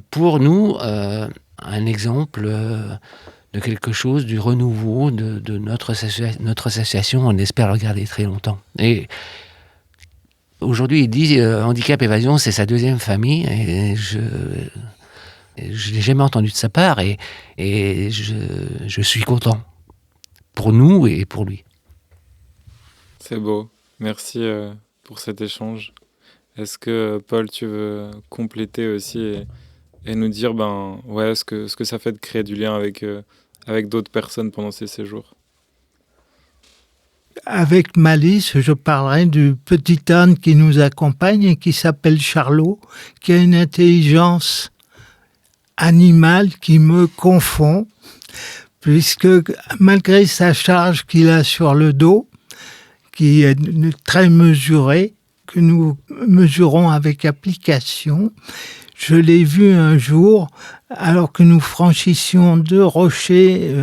pour nous un exemple de quelque chose, du renouveau de notre association. On espère le garder très longtemps. Et aujourd'hui, il dit Handicap Évasion, c'est sa deuxième famille. Et je l'ai jamais entendu de sa part et je suis content pour nous et pour lui. C'est beau. Merci pour cet échange. Est-ce que, Paul, tu veux compléter aussi et nous dire ce que ça fait de créer du lien avec d'autres personnes pendant ces séjours? Avec Malice, je parlerai du petit âne qui nous accompagne et qui s'appelle Charlot, qui a une intelligence animale qui me confond, puisque malgré sa charge qu'il a sur le dos, qui est très mesurée, que nous mesurons avec application, je l'ai vu un jour, alors que nous franchissions 2 rochers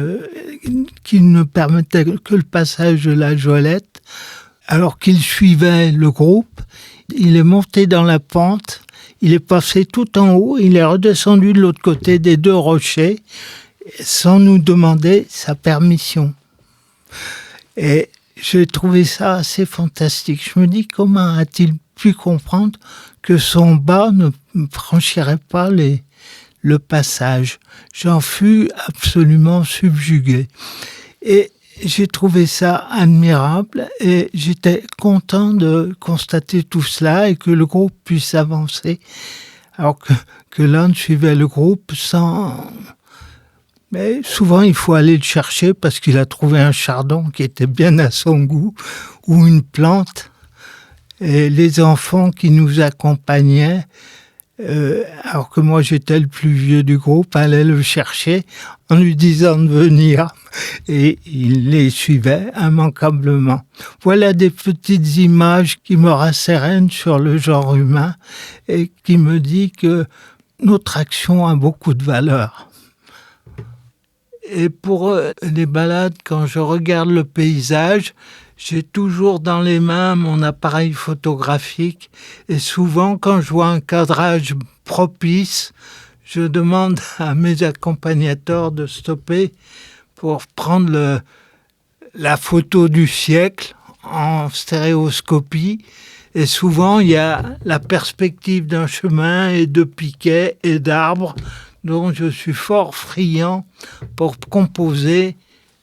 qui ne permettaient que le passage de la Joëlette, alors qu'il suivait le groupe, il est monté dans la pente, il est passé tout en haut, il est redescendu de l'autre côté des 2 rochers, sans nous demander sa permission. Et j'ai trouvé ça assez fantastique. Je me dis, comment a-t-il pu comprendre que son bas ne franchirait pas le passage? J'en fus absolument subjugué. Et j'ai trouvé ça admirable et j'étais content de constater tout cela et que le groupe puisse avancer, alors que l'un suivait le groupe sans... Mais souvent, il faut aller le chercher parce qu'il a trouvé un chardon qui était bien à son goût ou une plante. Et les enfants qui nous accompagnaient, alors que moi j'étais le plus vieux du groupe, allaient le chercher en lui disant de venir. Et il les suivait immanquablement. Voilà des petites images qui me rassérènent sur le genre humain et qui me disent que notre action a beaucoup de valeur. Et pour les balades, quand je regarde le paysage, j'ai toujours dans les mains mon appareil photographique et souvent quand je vois un cadrage propice, je demande à mes accompagnateurs de stopper pour prendre la photo du siècle en stéréoscopie. Et souvent, il y a la perspective d'un chemin et de piquets et d'arbres dont je suis fort friand pour composer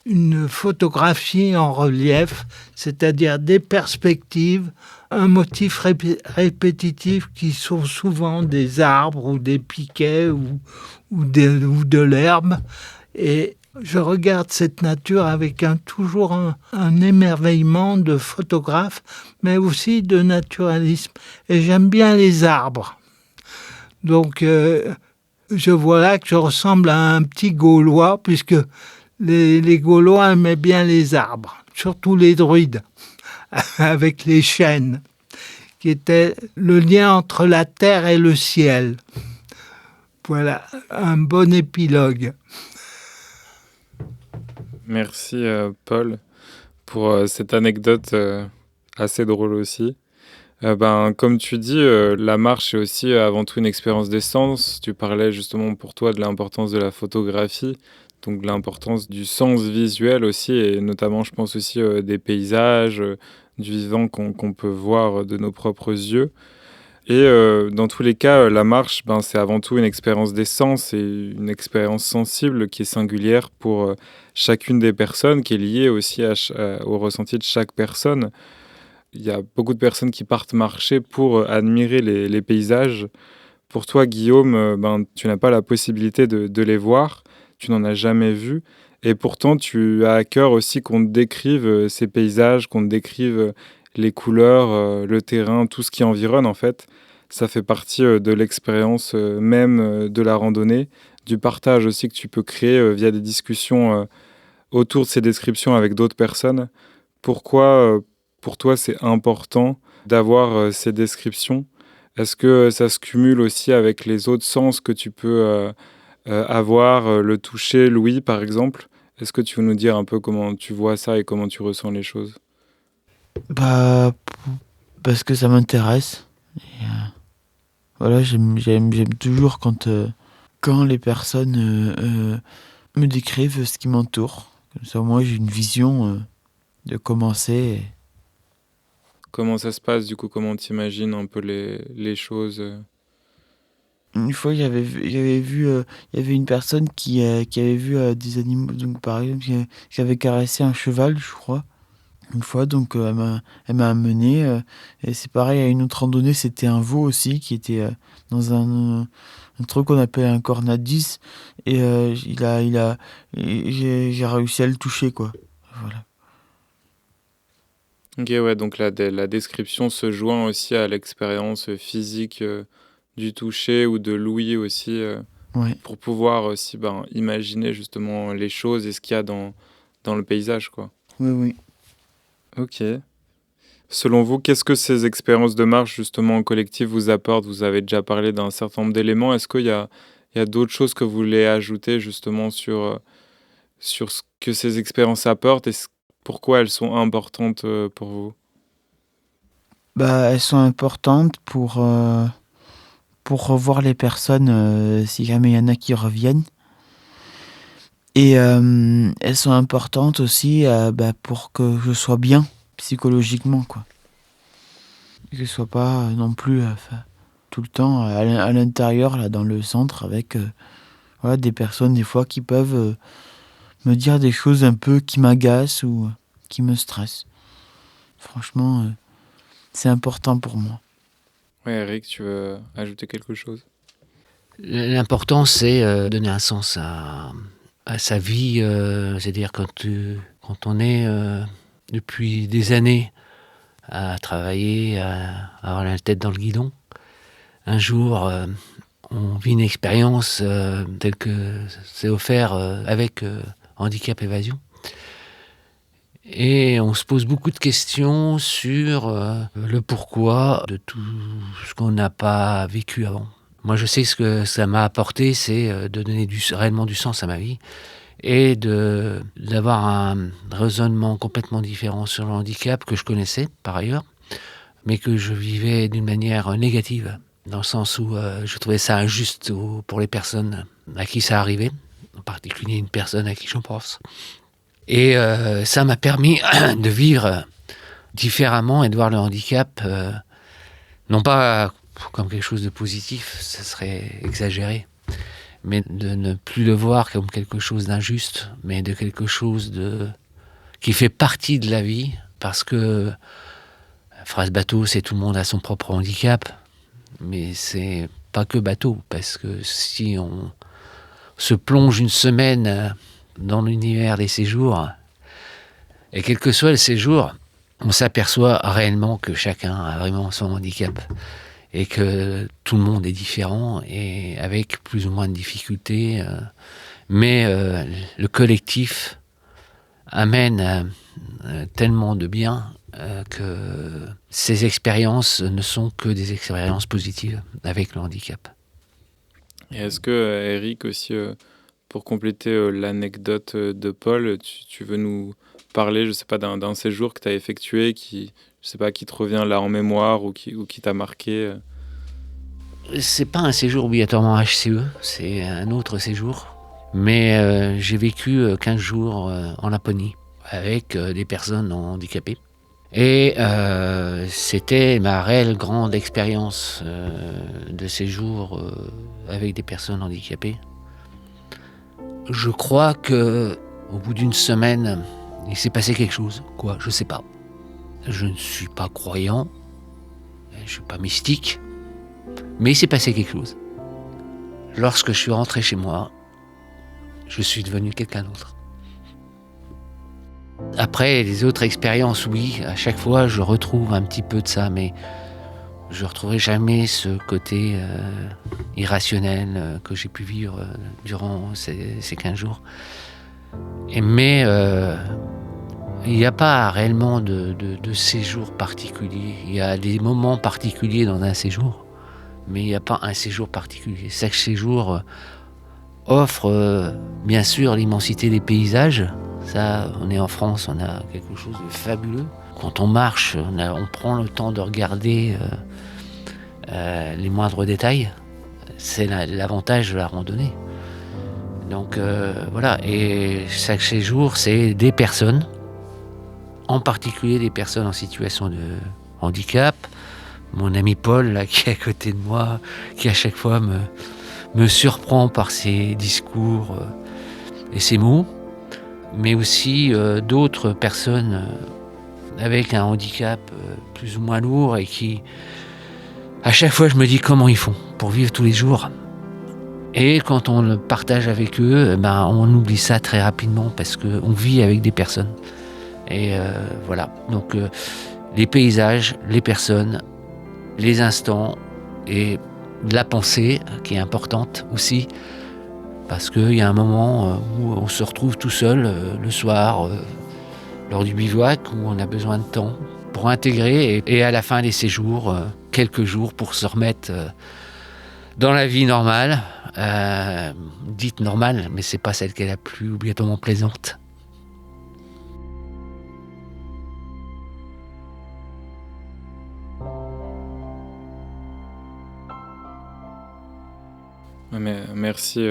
une photographie en relief, c'est-à-dire des perspectives, un motif répétitif qui sont souvent des arbres ou des piquets ou de l'herbe. Et je regarde cette nature avec toujours un émerveillement de photographe, mais aussi de naturalisme. Et j'aime bien les arbres. Donc, je vois là que je ressemble à un petit Gaulois, puisque les Gaulois aimaient bien les arbres, surtout les druides, avec les chênes, qui étaient le lien entre la terre et le ciel. Voilà, un bon épilogue. Merci Paul pour cette anecdote assez drôle aussi. Comme tu dis, la marche est aussi avant tout une expérience d'essence. Tu parlais justement pour toi de l'importance de la photographie, donc de l'importance du sens visuel aussi, et notamment je pense aussi des paysages, du vivant qu'on peut voir de nos propres yeux. Et dans tous les cas, la marche, c'est avant tout une expérience d'essence et une expérience sensible qui est singulière pour chacune des personnes, qui est liée aussi au ressenti de chaque personne. Il y a beaucoup de personnes qui partent marcher pour admirer les paysages. Pour toi, Guillaume, tu n'as pas la possibilité de les voir, tu n'en as jamais vu. Et pourtant, tu as à cœur aussi qu'on te décrive ces paysages, qu'on te décrive les couleurs, le terrain, tout ce qui environne en fait. Ça fait partie de l'expérience même de la randonnée, du partage aussi que tu peux créer via des discussions autour de ces descriptions avec d'autres personnes. Pourquoi, pour toi, c'est important d'avoir ces descriptions? Est-ce que ça se cumule aussi avec les autres sens que tu peux avoir, le toucher, l'ouïe par exemple? Est-ce que tu veux nous dire un peu comment tu vois ça et comment tu ressens les choses? Parce que ça m'intéresse. Et, voilà, j'aime toujours quand les personnes me décrivent ce qui m'entoure. Comme ça, moi, j'ai une vision de comment c'est. Comment ça se passe du coup? Comment tu imagines un peu les choses? Une fois, j'avais vu, il y avait une personne qui avait vu des animaux. Donc, par exemple, qui avait caressé un cheval, je crois. Une fois, donc elle m'a amené. Et c'est pareil, à une autre randonnée, c'était un veau aussi qui était dans un truc qu'on appelle un cornadis. Et j'ai réussi à le toucher, quoi. Voilà. Ok, ouais, donc la description se joint aussi à l'expérience physique du toucher ou de l'ouïe aussi Ouais. pour pouvoir aussi imaginer justement les choses et ce qu'il y a dans le paysage, quoi. Oui, oui. Ok. Selon vous, qu'est-ce que ces expériences de marche justement en collectif vous apportent? Vous avez déjà parlé d'un certain nombre d'éléments. Est-ce qu'il y a d'autres choses que vous voulez ajouter justement sur ce que ces expériences apportent et pourquoi elles sont importantes pour vous? Bah, elles sont importantes pour revoir les personnes, si jamais il y en a qui reviennent. Et elles sont importantes aussi, pour que je sois bien psychologiquement, quoi. Que je sois pas non plus, tout le temps à l'intérieur, là, dans le centre avec, voilà, des personnes des fois qui peuvent, me dire des choses un peu qui m'agacent ou qui me stressent. Franchement, c'est important pour moi. Ouais, Eric, tu veux ajouter quelque chose? L'important, c'est donner un sens à sa vie. C'est-à-dire quand on est depuis des années à travailler, à avoir la tête dans le guidon, un jour, on vit une expérience telle que c'est offert avec Handicap Évasion. Et on se pose beaucoup de questions sur le pourquoi de tout ce qu'on n'a pas vécu avant. Moi, je sais ce que ça m'a apporté, c'est de donner réellement du sens à ma vie et d'avoir un raisonnement complètement différent sur le handicap que je connaissais par ailleurs, mais que je vivais d'une manière négative, dans le sens où je trouvais ça injuste pour les personnes à qui ça arrivait, en particulier une personne à qui je pense. Et ça m'a permis de vivre différemment et de voir le handicap, non pas comme quelque chose de positif, ça serait exagéré, mais de ne plus le voir comme quelque chose d'injuste, mais de quelque chose qui fait partie de la vie, parce que, phrase bateau, c'est tout le monde a son propre handicap, mais c'est pas que bateau, parce que si on se plonge une semaine dans l'univers des séjours, et quel que soit le séjour, on s'aperçoit réellement que chacun a vraiment son handicap et que tout le monde est différent et avec plus ou moins de difficultés. Mais le collectif amène tellement de bien que ces expériences ne sont que des expériences positives avec le handicap. Et est-ce que, Eric, aussi, pour compléter l'anecdote de Paul, tu veux nous parler, je sais pas, d'un séjour que tu as effectué qui, je sais pas, qui te revient là en mémoire ou qui t'a marqué? C'est pas un séjour obligatoirement HCE, c'est un autre séjour. Mais j'ai vécu 15 jours en Laponie avec des personnes handicapées. Et c'était ma réelle grande expérience de séjour avec des personnes handicapées. Je crois que au bout d'une semaine, il s'est passé quelque chose. Quoi, je sais pas. Je ne suis pas croyant, je suis pas mystique, mais il s'est passé quelque chose. Lorsque je suis rentré chez moi, je suis devenu quelqu'un d'autre. Après, les autres expériences, oui, à chaque fois, je retrouve un petit peu de ça, mais je ne retrouverai jamais ce côté irrationnel que j'ai pu vivre durant ces 15 jours. Mais il n'y a pas réellement de séjour particulier. Il y a des moments particuliers dans un séjour, mais il n'y a pas un séjour particulier. Chaque séjour offre bien sûr l'immensité des paysages. Ça, on est en France, on a quelque chose de fabuleux. Quand on marche, on prend le temps de regarder les moindres détails. C'est l'avantage de la randonnée. Donc voilà, et chaque séjour, c'est des personnes, en particulier des personnes en situation de handicap. Mon ami Paul, là, qui est à côté de moi, qui à chaque fois me surprend par ses discours et ses mots, mais aussi d'autres personnes avec un handicap plus ou moins lourd et qui, à chaque fois, je me dis comment ils font pour vivre tous les jours. Et quand on le partage avec eux, on oublie ça très rapidement parce qu'on vit avec des personnes. Et voilà, donc les paysages, les personnes, les instants et la pensée qui est importante aussi Parce qu'il y a un moment où on se retrouve tout seul le soir, lors du bivouac, où on a besoin de temps pour intégrer et à la fin des séjours, quelques jours pour se remettre dans la vie normale, dite normale, mais c'est pas celle qui est la plus obligatoirement plaisante. Merci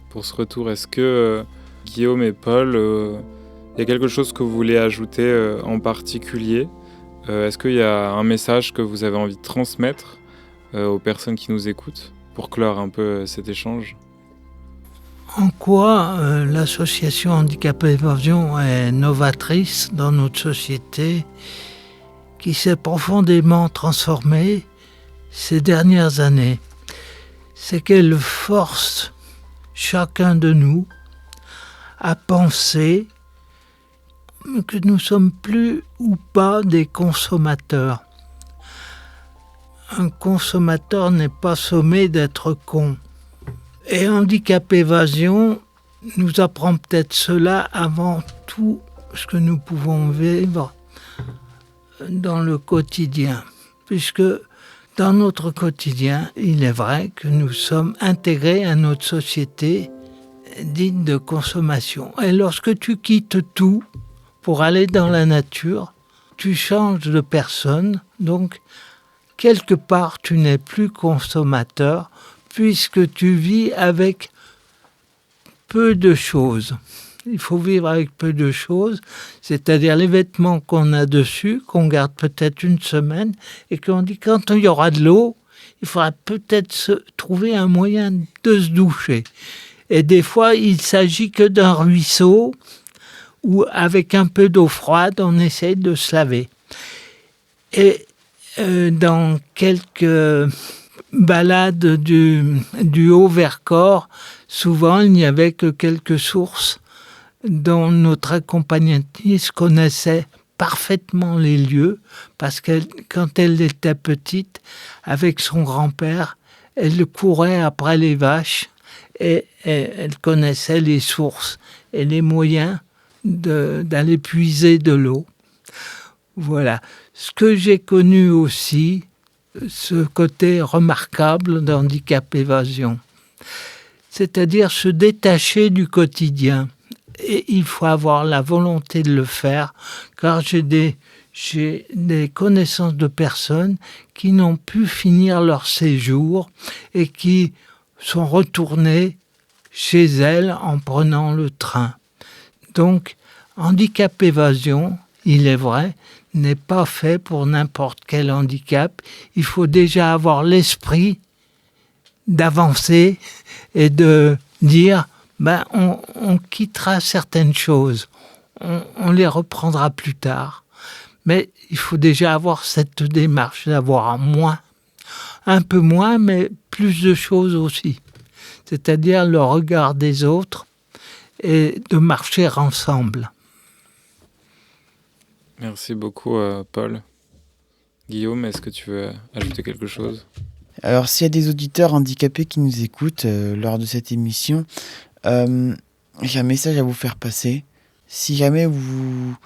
pour ce retour. Est-ce que Guillaume et Paul, il y a quelque chose que vous voulez ajouter en particulier ? Est-ce qu'il y a un message que vous avez envie de transmettre aux personnes qui nous écoutent pour clore un peu cet échange ? En quoi l'association Handicap Évasion est novatrice dans notre société qui s'est profondément transformée ces dernières années ? C'est qu'elle force chacun de nous à penser que nous sommes plus ou pas des consommateurs. Un consommateur n'est pas sommé d'être con. Et Handicap Évasion nous apprend peut-être cela avant tout ce que nous pouvons vivre dans le quotidien. Puisque dans notre quotidien, il est vrai que nous sommes intégrés à notre société dite de consommation. Et lorsque tu quittes tout pour aller dans la nature, tu changes de personne. Donc, quelque part, tu n'es plus consommateur puisque tu vis avec peu de choses. Il faut vivre avec peu de choses, c'est-à-dire les vêtements qu'on a dessus, qu'on garde peut-être une semaine, et qu'on dit quand il y aura de l'eau, il faudra peut-être trouver un moyen de se doucher. Et des fois, il s'agit que d'un ruisseau où, avec un peu d'eau froide, on essaye de se laver. Et dans quelques balades du Haut-Vercors, souvent, il n'y avait que quelques sources dont notre accompagnatrice connaissait parfaitement les lieux, parce que quand elle était petite, avec son grand-père, elle courait après les vaches et elle connaissait les sources et les moyens d'aller puiser de l'eau. Voilà. Ce que j'ai connu aussi, ce côté remarquable d'Handicap Évasion, c'est-à-dire se détacher du quotidien. Et il faut avoir la volonté de le faire, car j'ai des connaissances de personnes qui n'ont pu finir leur séjour et qui sont retournées chez elles en prenant le train. Donc, Handicap Évasion, il est vrai, n'est pas fait pour n'importe quel handicap. Il faut déjà avoir l'esprit d'avancer et de dire on quittera certaines choses, on les reprendra plus tard. Mais il faut déjà avoir cette démarche d'avoir un peu moins, mais plus de choses aussi. C'est-à-dire le regard des autres et de marcher ensemble. Merci beaucoup, Paul. Guillaume, est-ce que tu veux ajouter quelque chose ? Alors, s'il y a des auditeurs handicapés qui nous écoutent lors de cette émission, j'ai un message à vous faire passer. Si jamais vous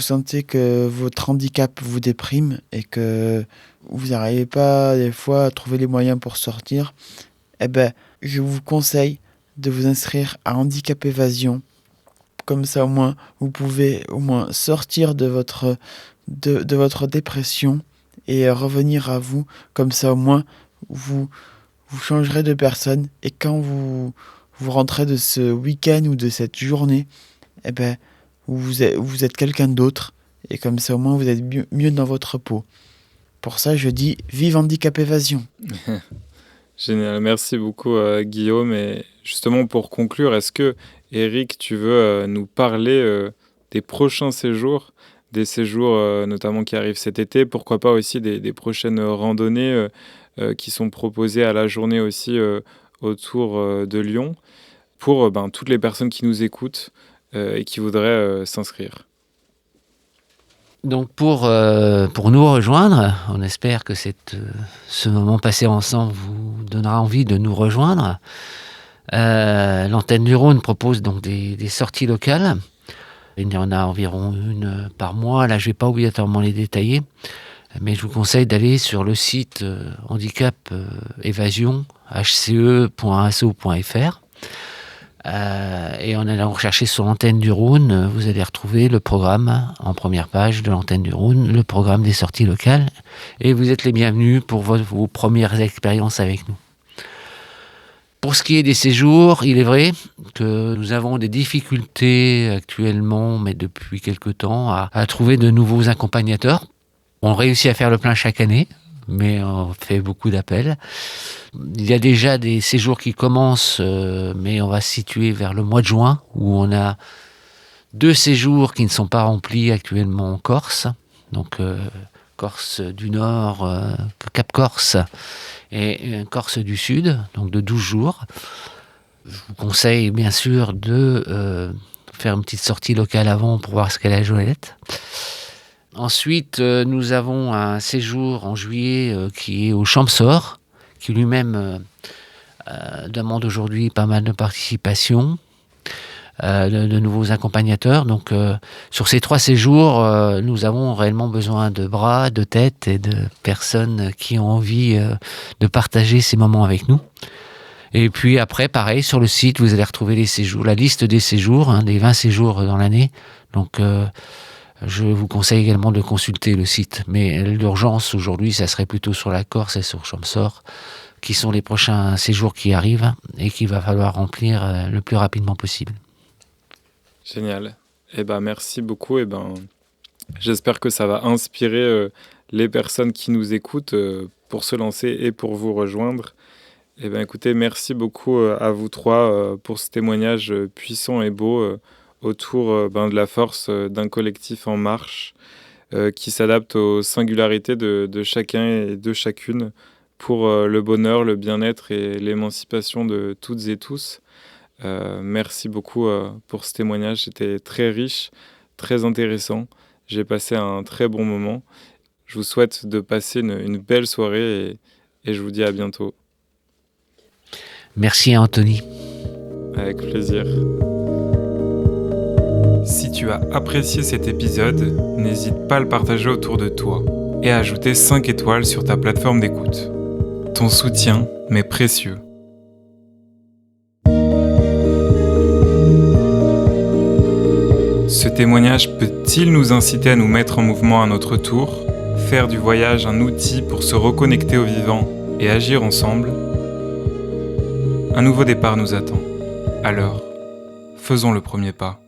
sentez que votre handicap vous déprime et que vous n'arrivez pas des fois à trouver les moyens pour sortir, je vous conseille de vous inscrire à Handicap Évasion. Comme ça, au moins, vous pouvez au moins sortir de votre dépression et revenir à vous. Comme ça, au moins, vous changerez de personne. Et quand vous rentrez de ce week-end ou de cette journée, vous êtes quelqu'un d'autre. Et comme ça, au moins, vous êtes mieux dans votre peau. Pour ça, je dis vive Handicap Évasion. Génial, merci beaucoup Guillaume. Et justement, pour conclure, est-ce que, Eric, tu veux nous parler des prochains séjours, des séjours notamment qui arrivent cet été, pourquoi pas aussi des prochaines randonnées qui sont proposées à la journée aussi autour de Lyon, pour toutes les personnes qui nous écoutent et qui voudraient s'inscrire. Donc pour nous rejoindre, on espère que ce moment passé ensemble vous donnera envie de nous rejoindre. L'antenne du Rhône propose donc des sorties locales. Il y en a environ une par mois. Là, je ne vais pas obligatoirement les détailler, mais je vous conseille d'aller sur le site handicap évasion hce.asso.fr. Et en allant rechercher sur l'antenne du Rhône, vous allez retrouver le programme en première page de l'antenne du Rhône, le programme des sorties locales. Et vous êtes les bienvenus pour vos premières expériences avec nous. Pour ce qui est des séjours, il est vrai que nous avons des difficultés actuellement, mais depuis quelque temps, à trouver de nouveaux accompagnateurs. On réussit à faire le plein chaque année, mais on fait beaucoup d'appels. Il y a déjà des séjours qui commencent, mais on va se situer vers le mois de juin, où on a 2 séjours qui ne sont pas remplis actuellement en Corse. Donc Corse du Nord, Cap Corse, et Corse du Sud, donc de 12 jours. Je vous conseille bien sûr de faire une petite sortie locale avant pour voir ce qu'est la Joëlette. Ensuite, nous avons un séjour en juillet qui est au Champsaur, qui lui-même demande aujourd'hui pas mal de participation, de nouveaux accompagnateurs. Donc, sur ces 3 séjours, nous avons réellement besoin de bras, de têtes et de personnes qui ont envie de partager ces moments avec nous. Et puis après, pareil, sur le site, vous allez retrouver les séjours, la liste des séjours, des 20 séjours dans l'année. Donc, je vous conseille également de consulter le site. Mais l'urgence aujourd'hui, ça serait plutôt sur la Corse et sur Champsaur, qui sont les prochains séjours qui arrivent et qu'il va falloir remplir le plus rapidement possible. Génial. Merci beaucoup. J'espère que ça va inspirer les personnes qui nous écoutent pour se lancer et pour vous rejoindre. Écoutez, merci beaucoup à vous 3 pour ce témoignage puissant et beau autour de la force d'un collectif en marche qui s'adapte aux singularités de chacun et de chacune pour le bonheur, le bien-être et l'émancipation de toutes et tous. Merci beaucoup pour ce témoignage, c'était très riche, très intéressant. J'ai passé un très bon moment. Je vous souhaite de passer une belle soirée et je vous dis à bientôt. Merci Anthony. Avec plaisir. Si tu as apprécié cet épisode, n'hésite pas à le partager autour de toi et à ajouter 5 étoiles sur ta plateforme d'écoute. Ton soutien m'est précieux. Ce témoignage peut-il nous inciter à nous mettre en mouvement à notre tour, faire du voyage un outil pour se reconnecter au vivant et agir ensemble ? Un nouveau départ nous attend. Alors, faisons le premier pas.